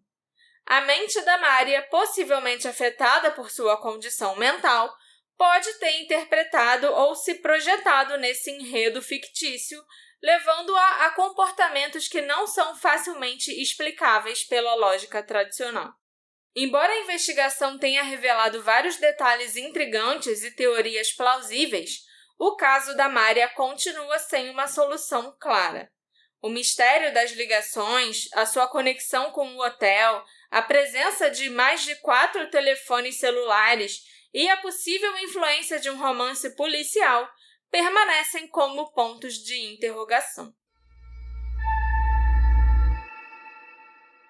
[SPEAKER 1] A mente da Mária, possivelmente afetada por sua condição mental, pode ter interpretado ou se projetado nesse enredo fictício, levando-a a comportamentos que não são facilmente explicáveis pela lógica tradicional. Embora a investigação tenha revelado vários detalhes intrigantes e teorias plausíveis, o caso da Mária continua sem uma solução clara. O mistério das ligações, a sua conexão com o hotel, a presença de mais de 4 telefones celulares e a possível influência de um romance policial permanecem como pontos de interrogação.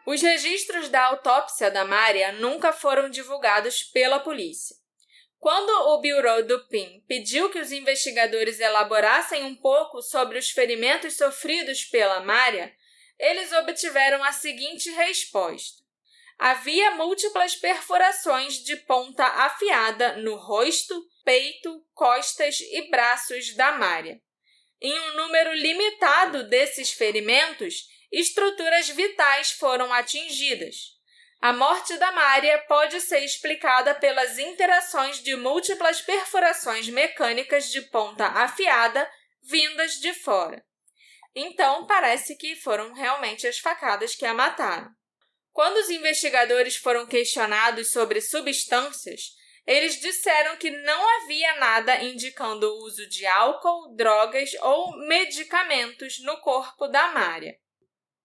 [SPEAKER 1] Os registros da autópsia da Mária nunca foram divulgados pela polícia. Quando o Bureau du Pin pediu que os investigadores elaborassem um pouco sobre os ferimentos sofridos pela Mária, eles obtiveram a seguinte resposta: havia múltiplas perfurações de ponta afiada no rosto, peito, costas e braços da Mária. Em um número limitado desses ferimentos, estruturas vitais foram atingidas. A morte da Mária pode ser explicada pelas interações de múltiplas perfurações mecânicas de ponta afiada vindas de fora. Então, parece que foram realmente as facadas que a mataram. Quando os investigadores foram questionados sobre substâncias, eles disseram que não havia nada indicando o uso de álcool, drogas ou medicamentos no corpo da Mária.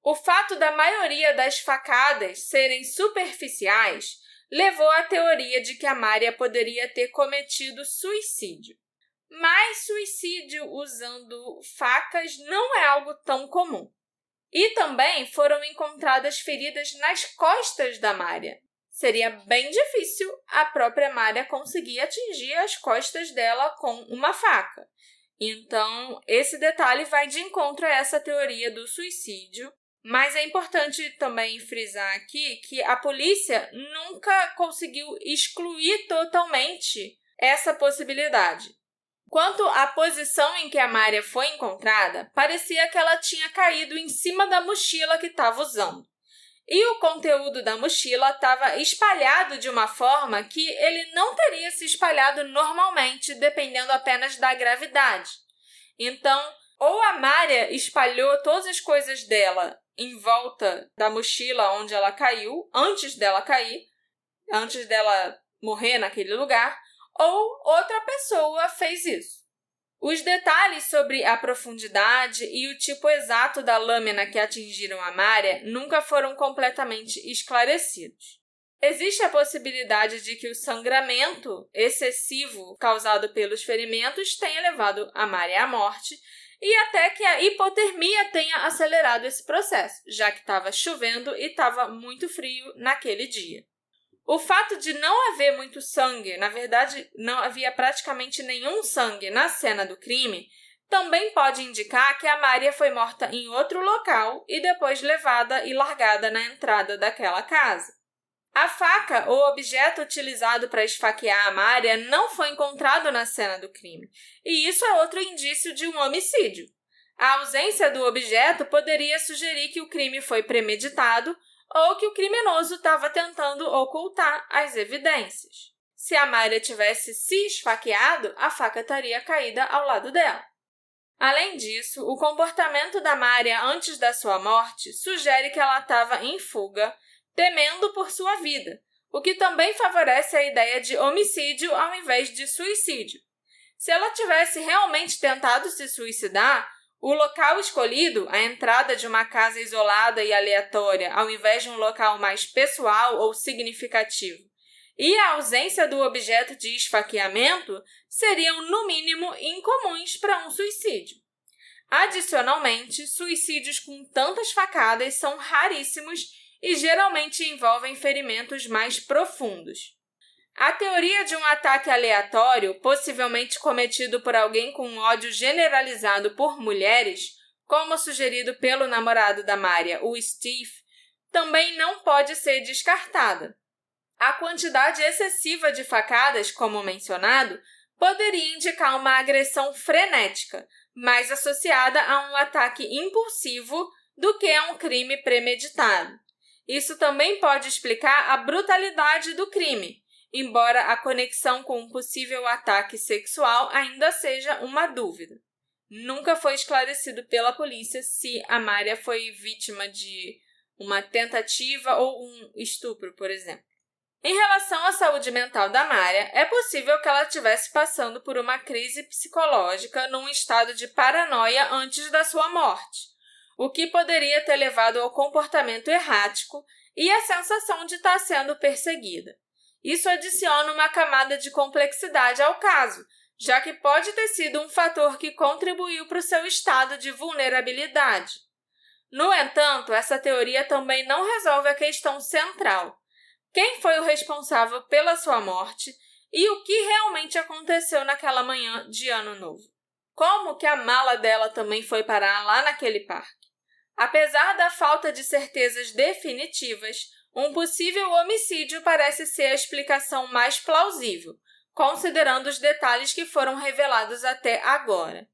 [SPEAKER 1] O fato da maioria das facadas serem superficiais levou à teoria de que a Mária poderia ter cometido suicídio. Mas suicídio usando facas não é algo tão comum. E também foram encontradas feridas nas costas da Mária. Seria bem difícil a própria Mária conseguir atingir as costas dela com uma faca. Então, esse detalhe vai de encontro a essa teoria do suicídio. Mas é importante também frisar aqui que a polícia nunca conseguiu excluir totalmente essa possibilidade. Quanto à posição em que a Mária foi encontrada, parecia que ela tinha caído em cima da mochila que estava usando. E o conteúdo da mochila estava espalhado de uma forma que ele não teria se espalhado normalmente, dependendo apenas da gravidade. Então, ou a Mária espalhou todas as coisas dela em volta da mochila onde ela caiu, antes dela morrer naquele lugar, ou outra pessoa fez isso. Os detalhes sobre a profundidade e o tipo exato da lâmina que atingiram a Mária nunca foram completamente esclarecidos. Existe a possibilidade de que o sangramento excessivo causado pelos ferimentos tenha levado a Mária à morte, e até que a hipotermia tenha acelerado esse processo, já que estava chovendo e estava muito frio naquele dia. O fato de não haver muito sangue, na verdade, não havia praticamente nenhum sangue na cena do crime, também pode indicar que a Mária foi morta em outro local e depois levada e largada na entrada daquela casa. A faca ou objeto utilizado para esfaquear a Mária não foi encontrado na cena do crime, e isso é outro indício de um homicídio. A ausência do objeto poderia sugerir que o crime foi premeditado ou que o criminoso estava tentando ocultar as evidências. Se a Mária tivesse se esfaqueado, a faca estaria caída ao lado dela. Além disso, o comportamento da Mária antes da sua morte sugere que ela estava em fuga, temendo por sua vida, o que também favorece a ideia de homicídio ao invés de suicídio. Se ela tivesse realmente tentado se suicidar, o local escolhido, a entrada de uma casa isolada e aleatória, ao invés de um local mais pessoal ou significativo, e a ausência do objeto de esfaqueamento seriam, no mínimo, incomuns para um suicídio. Adicionalmente, suicídios com tantas facadas são raríssimos e geralmente envolvem ferimentos mais profundos. A teoria de um ataque aleatório, possivelmente cometido por alguém com ódio generalizado por mulheres, como sugerido pelo namorado da Mária, o Steve, também não pode ser descartada. A quantidade excessiva de facadas, como mencionado, poderia indicar uma agressão frenética, mais associada a um ataque impulsivo do que a um crime premeditado. Isso também pode explicar a brutalidade do crime, embora a conexão com um possível ataque sexual ainda seja uma dúvida. Nunca foi esclarecido pela polícia se a Mária foi vítima de uma tentativa ou um estupro, por exemplo. Em relação à saúde mental da Mária, é possível que ela estivesse passando por uma crise psicológica num estado de paranoia antes da sua morte. o que poderia ter levado ao comportamento errático e à sensação de estar sendo perseguida. Isso adiciona uma camada de complexidade ao caso, já que pode ter sido um fator que contribuiu para o seu estado de vulnerabilidade. No entanto, essa teoria também não resolve a questão central: quem foi o responsável pela sua morte e o que realmente aconteceu naquela manhã de Ano Novo. Como que a mala dela também foi parar lá naquele parque? Apesar da falta de certezas definitivas, um possível homicídio parece ser a explicação mais plausível, considerando os detalhes que foram revelados até agora.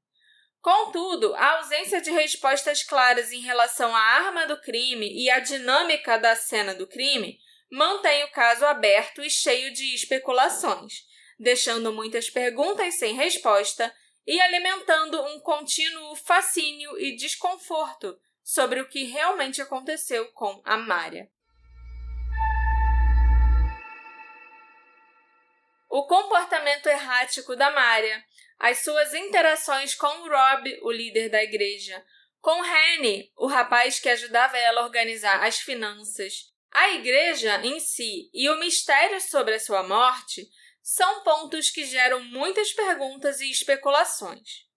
[SPEAKER 1] Contudo, a ausência de respostas claras em relação à arma do crime e à dinâmica da cena do crime mantém o caso aberto e cheio de especulações, deixando muitas perguntas sem resposta e alimentando um contínuo fascínio e desconforto sobre o que realmente aconteceu com a Mária. O comportamento errático da Mária, as suas interações com Rob, o líder da igreja, com Henny, o rapaz que ajudava ela a organizar as finanças, a igreja em si e o mistério sobre a sua morte são pontos que geram muitas perguntas e especulações.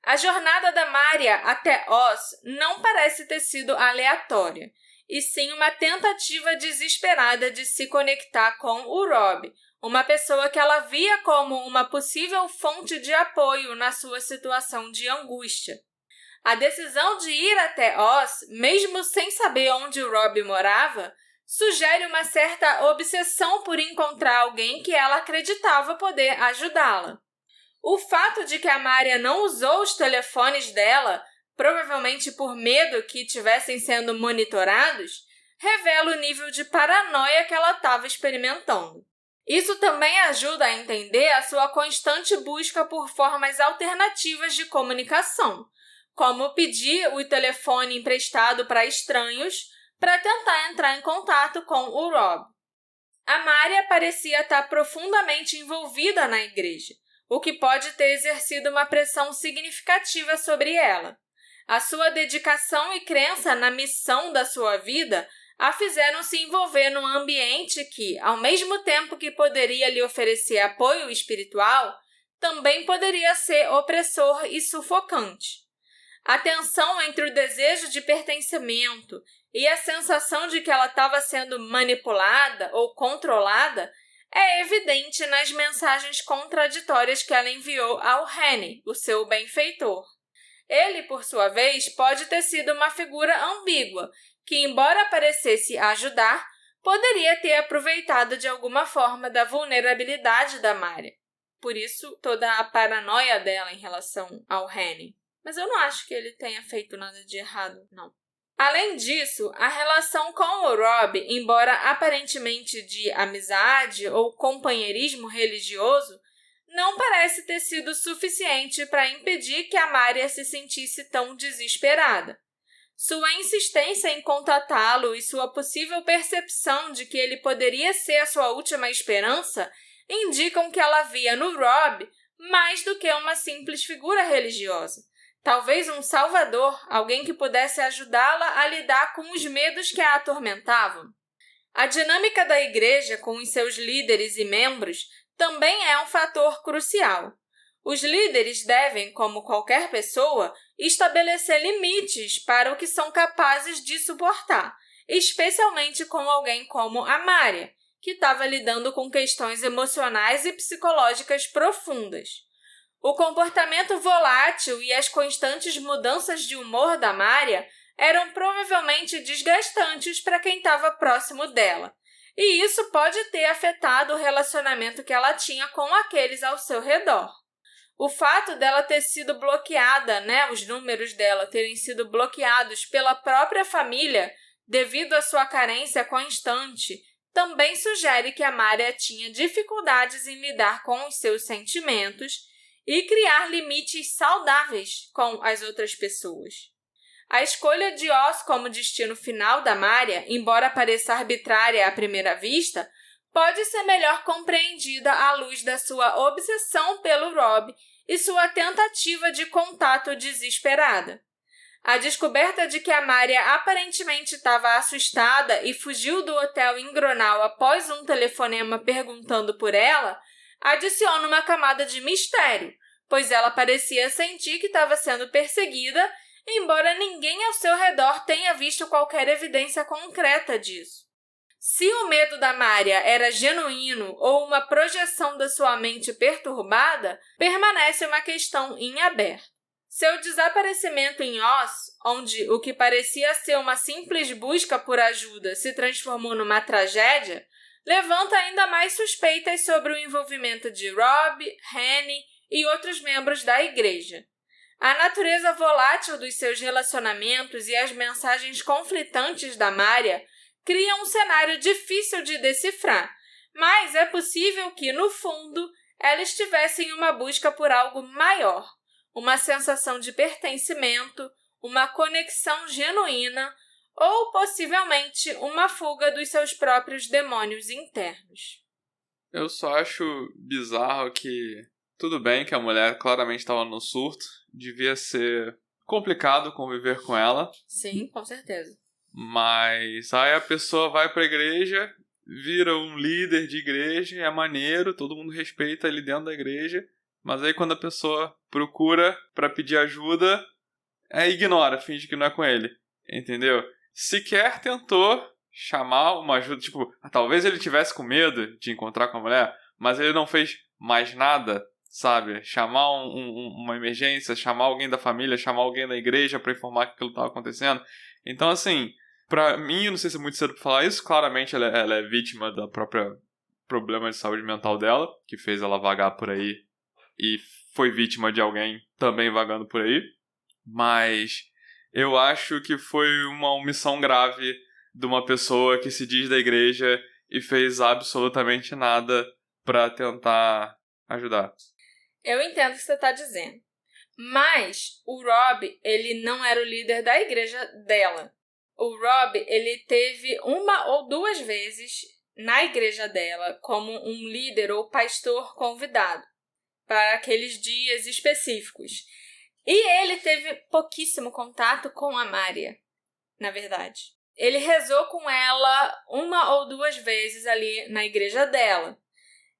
[SPEAKER 1] A jornada da Mária até Oz não parece ter sido aleatória, e sim uma tentativa desesperada de se conectar com o Rob, uma pessoa que ela via como uma possível fonte de apoio na sua situação de angústia. A decisão de ir até Oz, mesmo sem saber onde o Rob morava, sugere uma certa obsessão por encontrar alguém que ela acreditava poder ajudá-la. O fato de que a Mária não usou os telefones dela, provavelmente por medo que estivessem sendo monitorados, revela o nível de paranoia que ela estava experimentando. Isso também ajuda a entender a sua constante busca por formas alternativas de comunicação, como pedir o telefone emprestado para estranhos para tentar entrar em contato com o Rob. A Mária parecia estar profundamente envolvida na igreja, o que pode ter exercido uma pressão significativa sobre ela. A sua dedicação e crença na missão da sua vida a fizeram se envolver num ambiente que, ao mesmo tempo que poderia lhe oferecer apoio espiritual, também poderia ser opressor e sufocante. A tensão entre o desejo de pertencimento e a sensação de que ela estava sendo manipulada ou controlada é evidente nas mensagens contraditórias que ela enviou ao Henny, o seu benfeitor. Ele, por sua vez, pode ter sido uma figura ambígua, que, embora parecesse ajudar, poderia ter aproveitado de alguma forma da vulnerabilidade da Mária. Por isso, toda a paranoia dela em relação ao Henny. Mas eu não acho que ele tenha feito nada de errado, não. Além disso, a relação com o Rob, embora aparentemente de amizade ou companheirismo religioso, não parece ter sido suficiente para impedir que a Mária se sentisse tão desesperada. Sua insistência em contatá-lo e sua possível percepção de que ele poderia ser a sua última esperança indicam que ela via no Rob mais do que uma simples figura religiosa. Talvez um salvador, alguém que pudesse ajudá-la a lidar com os medos que a atormentavam. A dinâmica da igreja com os seus líderes e membros também é um fator crucial. Os líderes devem, como qualquer pessoa, estabelecer limites para o que são capazes de suportar, especialmente com alguém como a Mária, que estava lidando com questões emocionais e psicológicas profundas. O comportamento volátil e as constantes mudanças de humor da Mária eram provavelmente desgastantes para quem estava próximo dela, e isso pode ter afetado o relacionamento que ela tinha com aqueles ao seu redor. O fato dela ter sido bloqueada, os números dela terem sido bloqueados pela própria família devido à sua carência constante, também sugere que a Mária tinha dificuldades em lidar com os seus sentimentos e criar limites saudáveis com as outras pessoas. A escolha de Oz como destino final da Mária, embora pareça arbitrária à primeira vista, pode ser melhor compreendida à luz da sua obsessão pelo Rob e sua tentativa de contato desesperada. A descoberta de que a Mária aparentemente estava assustada e fugiu do hotel em Gronau após um telefonema perguntando por ela, adiciona uma camada de mistério, pois ela parecia sentir que estava sendo perseguida, embora ninguém ao seu redor tenha visto qualquer evidência concreta disso. Se o medo da Mária era genuíno ou uma projeção da sua mente perturbada, permanece uma questão em aberto. Seu desaparecimento em Oz, onde o que parecia ser uma simples busca por ajuda se transformou numa tragédia, levanta ainda mais suspeitas sobre o envolvimento de Rob, Henny e outros membros da igreja. A natureza volátil dos seus relacionamentos e as mensagens conflitantes da Mária criam um cenário difícil de decifrar, mas é possível que, no fundo, ela estivesse em uma busca por algo maior, uma sensação de pertencimento, uma conexão genuína ou, possivelmente, uma fuga dos seus próprios demônios internos.
[SPEAKER 2] Eu só acho bizarro que tudo bem que a mulher claramente estava no surto, devia ser complicado conviver com ela.
[SPEAKER 1] Sim, com certeza.
[SPEAKER 2] Mas aí a pessoa vai pra igreja, vira um líder de igreja, é maneiro, todo mundo respeita ele dentro da igreja, mas aí quando a pessoa procura pra pedir ajuda, ignora, finge que não é com ele, entendeu? Sequer tentou chamar uma ajuda, tipo, talvez ele tivesse com medo de encontrar com a mulher, mas ele não fez mais nada, sabe? Chamar uma emergência, chamar alguém da família, chamar alguém da igreja pra informar que aquilo estava acontecendo. Então, assim, pra mim, não sei se é muito cedo pra falar isso, claramente ela é vítima da própria problema de saúde mental dela, que fez ela vagar por aí e foi vítima de alguém também vagando por aí. Mas eu acho que foi uma omissão grave de uma pessoa que se diz da igreja e fez absolutamente nada pra tentar ajudar.
[SPEAKER 1] Eu entendo o que você está dizendo. Mas o Rob, ele não era o líder da igreja dela. O Rob, ele teve uma ou duas vezes na igreja dela como um líder ou pastor convidado para aqueles dias específicos. E ele teve pouquíssimo contato com a Mária, na verdade. Ele rezou com ela uma ou duas vezes ali na igreja dela.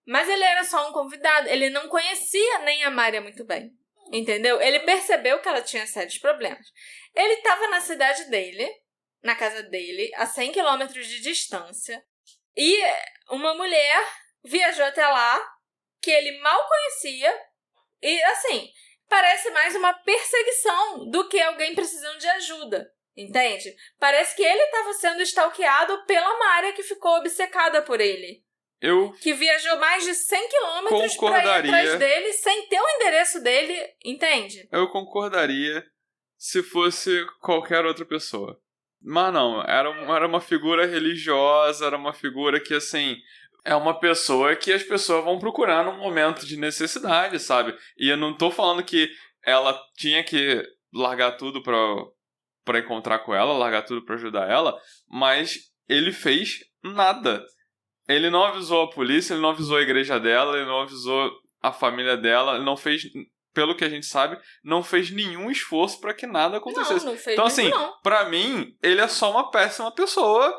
[SPEAKER 1] Mas ele era só um convidado, ele não conhecia nem a Mária muito bem, entendeu? Ele percebeu que ela tinha sérios problemas. Ele estava na cidade dele, na casa dele, a 100 quilômetros de distância, e uma mulher viajou até lá, que ele mal conhecia, e assim, parece mais uma perseguição do que alguém precisando de ajuda, entende? Parece que ele estava sendo stalkeado pela Mária, que ficou obcecada por ele. Que viajou mais de 100 quilômetros pra ir atrás dele sem ter o endereço dele, entende?
[SPEAKER 2] Eu concordaria se fosse qualquer outra pessoa. Mas não, era uma figura religiosa, era uma figura que, assim, é uma pessoa que as pessoas vão procurar num momento de necessidade, sabe? E eu não tô falando que ela tinha que largar tudo pra encontrar com ela, largar tudo pra ajudar ela, mas ele fez nada. Ele não avisou a polícia, ele não avisou a igreja dela, ele não avisou a família dela, ele não fez, pelo que a gente sabe, não fez nenhum esforço pra que nada acontecesse.
[SPEAKER 1] Não fez
[SPEAKER 2] então, assim,
[SPEAKER 1] não.
[SPEAKER 2] Pra mim, ele é só uma péssima pessoa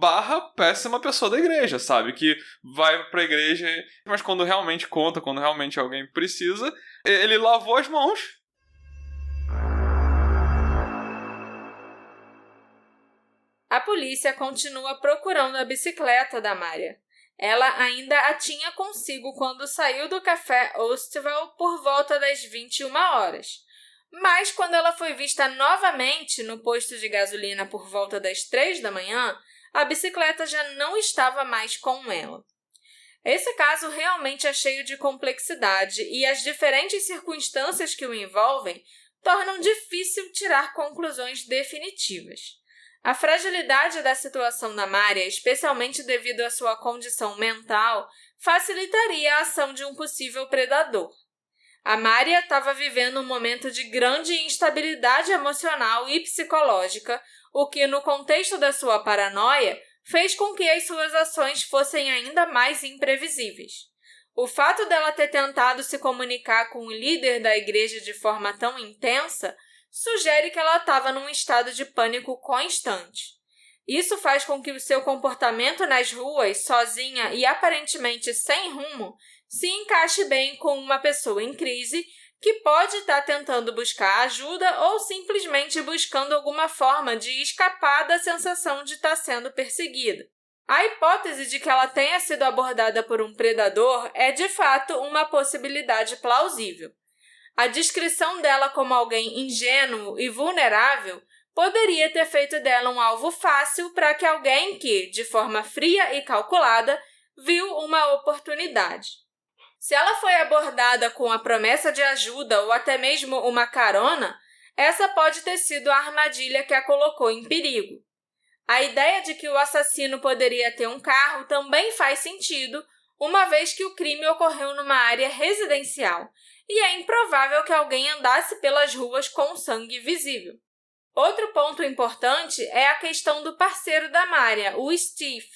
[SPEAKER 2] / péssima pessoa da igreja, sabe? Que vai pra igreja, mas quando realmente conta, quando realmente alguém precisa, ele lavou as mãos.
[SPEAKER 1] A polícia continua procurando a bicicleta da Mária. Ela ainda a tinha consigo quando saiu do café Ostival por volta das 21 horas. Mas quando ela foi vista novamente no posto de gasolina por volta das 3 da manhã, a bicicleta já não estava mais com ela. Esse caso realmente é cheio de complexidade e as diferentes circunstâncias que o envolvem tornam difícil tirar conclusões definitivas. A fragilidade da situação da Mária, especialmente devido à sua condição mental, facilitaria a ação de um possível predador. A Mária estava vivendo um momento de grande instabilidade emocional e psicológica, o que, no contexto da sua paranoia, fez com que as suas ações fossem ainda mais imprevisíveis. O fato dela ter tentado se comunicar com o líder da igreja de forma tão intensa sugere que ela estava num estado de pânico constante. Isso faz com que o seu comportamento nas ruas, sozinha e aparentemente sem rumo, se encaixe bem com uma pessoa em crise que pode estar tentando buscar ajuda ou simplesmente buscando alguma forma de escapar da sensação de estar sendo perseguida. A hipótese de que ela tenha sido abordada por um predador é, de fato, uma possibilidade plausível. A descrição dela como alguém ingênuo e vulnerável poderia ter feito dela um alvo fácil para que alguém que, de forma fria e calculada, viu uma oportunidade. Se ela foi abordada com a promessa de ajuda ou até mesmo uma carona, essa pode ter sido a armadilha que a colocou em perigo. A ideia de que o assassino poderia ter um carro também faz sentido, uma vez que o crime ocorreu numa área residencial, e é improvável que alguém andasse pelas ruas com sangue visível. Outro ponto importante é a questão do parceiro da Mária, o Steve.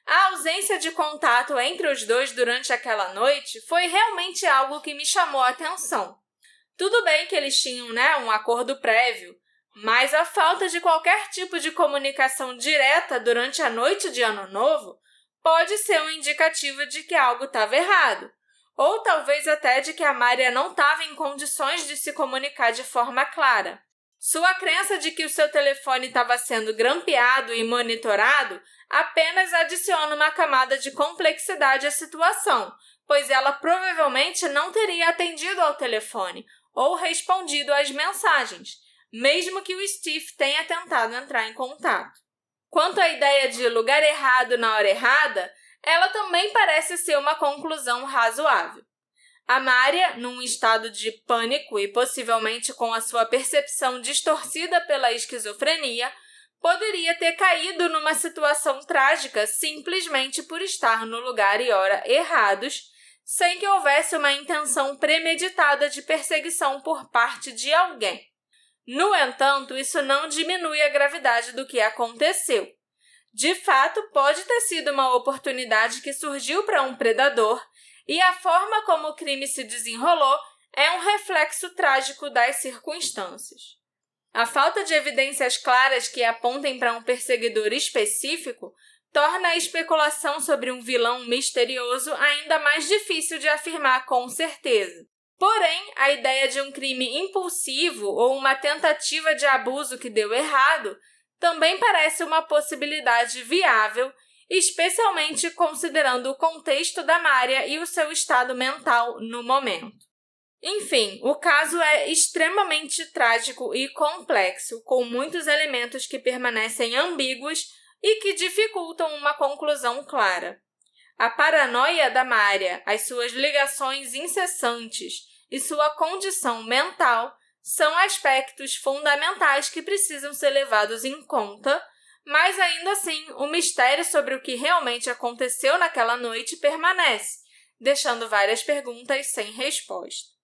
[SPEAKER 1] A ausência de contato entre os dois durante aquela noite foi realmente algo que me chamou a atenção. Tudo bem que eles tinham, um acordo prévio, mas a falta de qualquer tipo de comunicação direta durante a noite de Ano Novo pode ser um indicativo de que algo estava errado, ou talvez até de que a Mária não estava em condições de se comunicar de forma clara. Sua crença de que o seu telefone estava sendo grampeado e monitorado apenas adiciona uma camada de complexidade à situação, pois ela provavelmente não teria atendido ao telefone ou respondido às mensagens, mesmo que o Steve tenha tentado entrar em contato. Quanto à ideia de lugar errado na hora errada, ela também parece ser uma conclusão razoável. A Mária, num estado de pânico e possivelmente com a sua percepção distorcida pela esquizofrenia, poderia ter caído numa situação trágica simplesmente por estar no lugar e hora errados, sem que houvesse uma intenção premeditada de perseguição por parte de alguém. No entanto, isso não diminui a gravidade do que aconteceu. De fato, pode ter sido uma oportunidade que surgiu para um predador, e a forma como o crime se desenrolou é um reflexo trágico das circunstâncias. A falta de evidências claras que apontem para um perseguidor específico torna a especulação sobre um vilão misterioso ainda mais difícil de afirmar com certeza. Porém, a ideia de um crime impulsivo ou uma tentativa de abuso que deu errado também parece uma possibilidade viável, especialmente considerando o contexto da Mária e o seu estado mental no momento. Enfim, o caso é extremamente trágico e complexo, com muitos elementos que permanecem ambíguos e que dificultam uma conclusão clara. A paranoia da Mária, as suas ligações incessantes e sua condição mental são aspectos fundamentais que precisam ser levados em conta, mas ainda assim o mistério sobre o que realmente aconteceu naquela noite permanece, deixando várias perguntas sem resposta.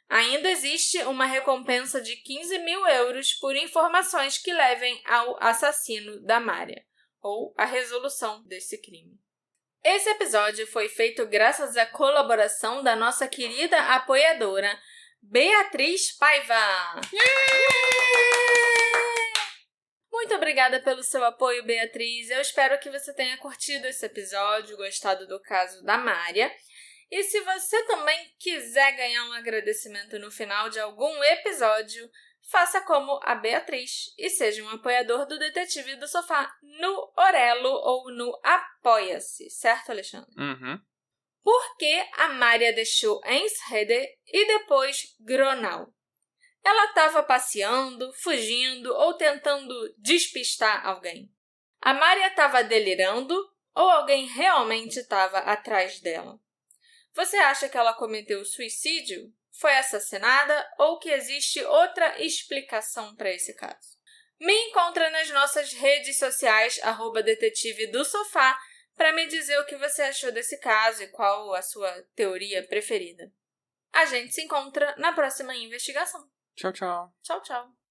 [SPEAKER 1] Ainda existe uma recompensa de 15 mil euros por informações que levem ao assassino da Mária, ou a resolução desse crime. Esse episódio foi feito graças à colaboração da nossa querida apoiadora, Beatriz Paiva. Muito obrigada pelo seu apoio, Beatriz. Eu espero que você tenha curtido esse episódio, gostado do caso da Mária. E se você também quiser ganhar um agradecimento no final de algum episódio, faça como a Beatriz e seja um apoiador do Detetive do Sofá no Orelo ou no Apoia-se, certo, Alexandre?
[SPEAKER 2] Uhum.
[SPEAKER 1] Por que a Mária deixou Enschede e depois Gronau? Ela estava passeando, fugindo ou tentando despistar alguém? A Mária estava delirando ou alguém realmente estava atrás dela? Você acha que ela cometeu suicídio? Foi assassinada ou que existe outra explicação para esse caso? Me encontra nas nossas redes sociais, @detetive do sofá, para me dizer o que você achou desse caso e qual a sua teoria preferida. A gente se encontra na próxima investigação.
[SPEAKER 2] Tchau, tchau.
[SPEAKER 1] Tchau, tchau.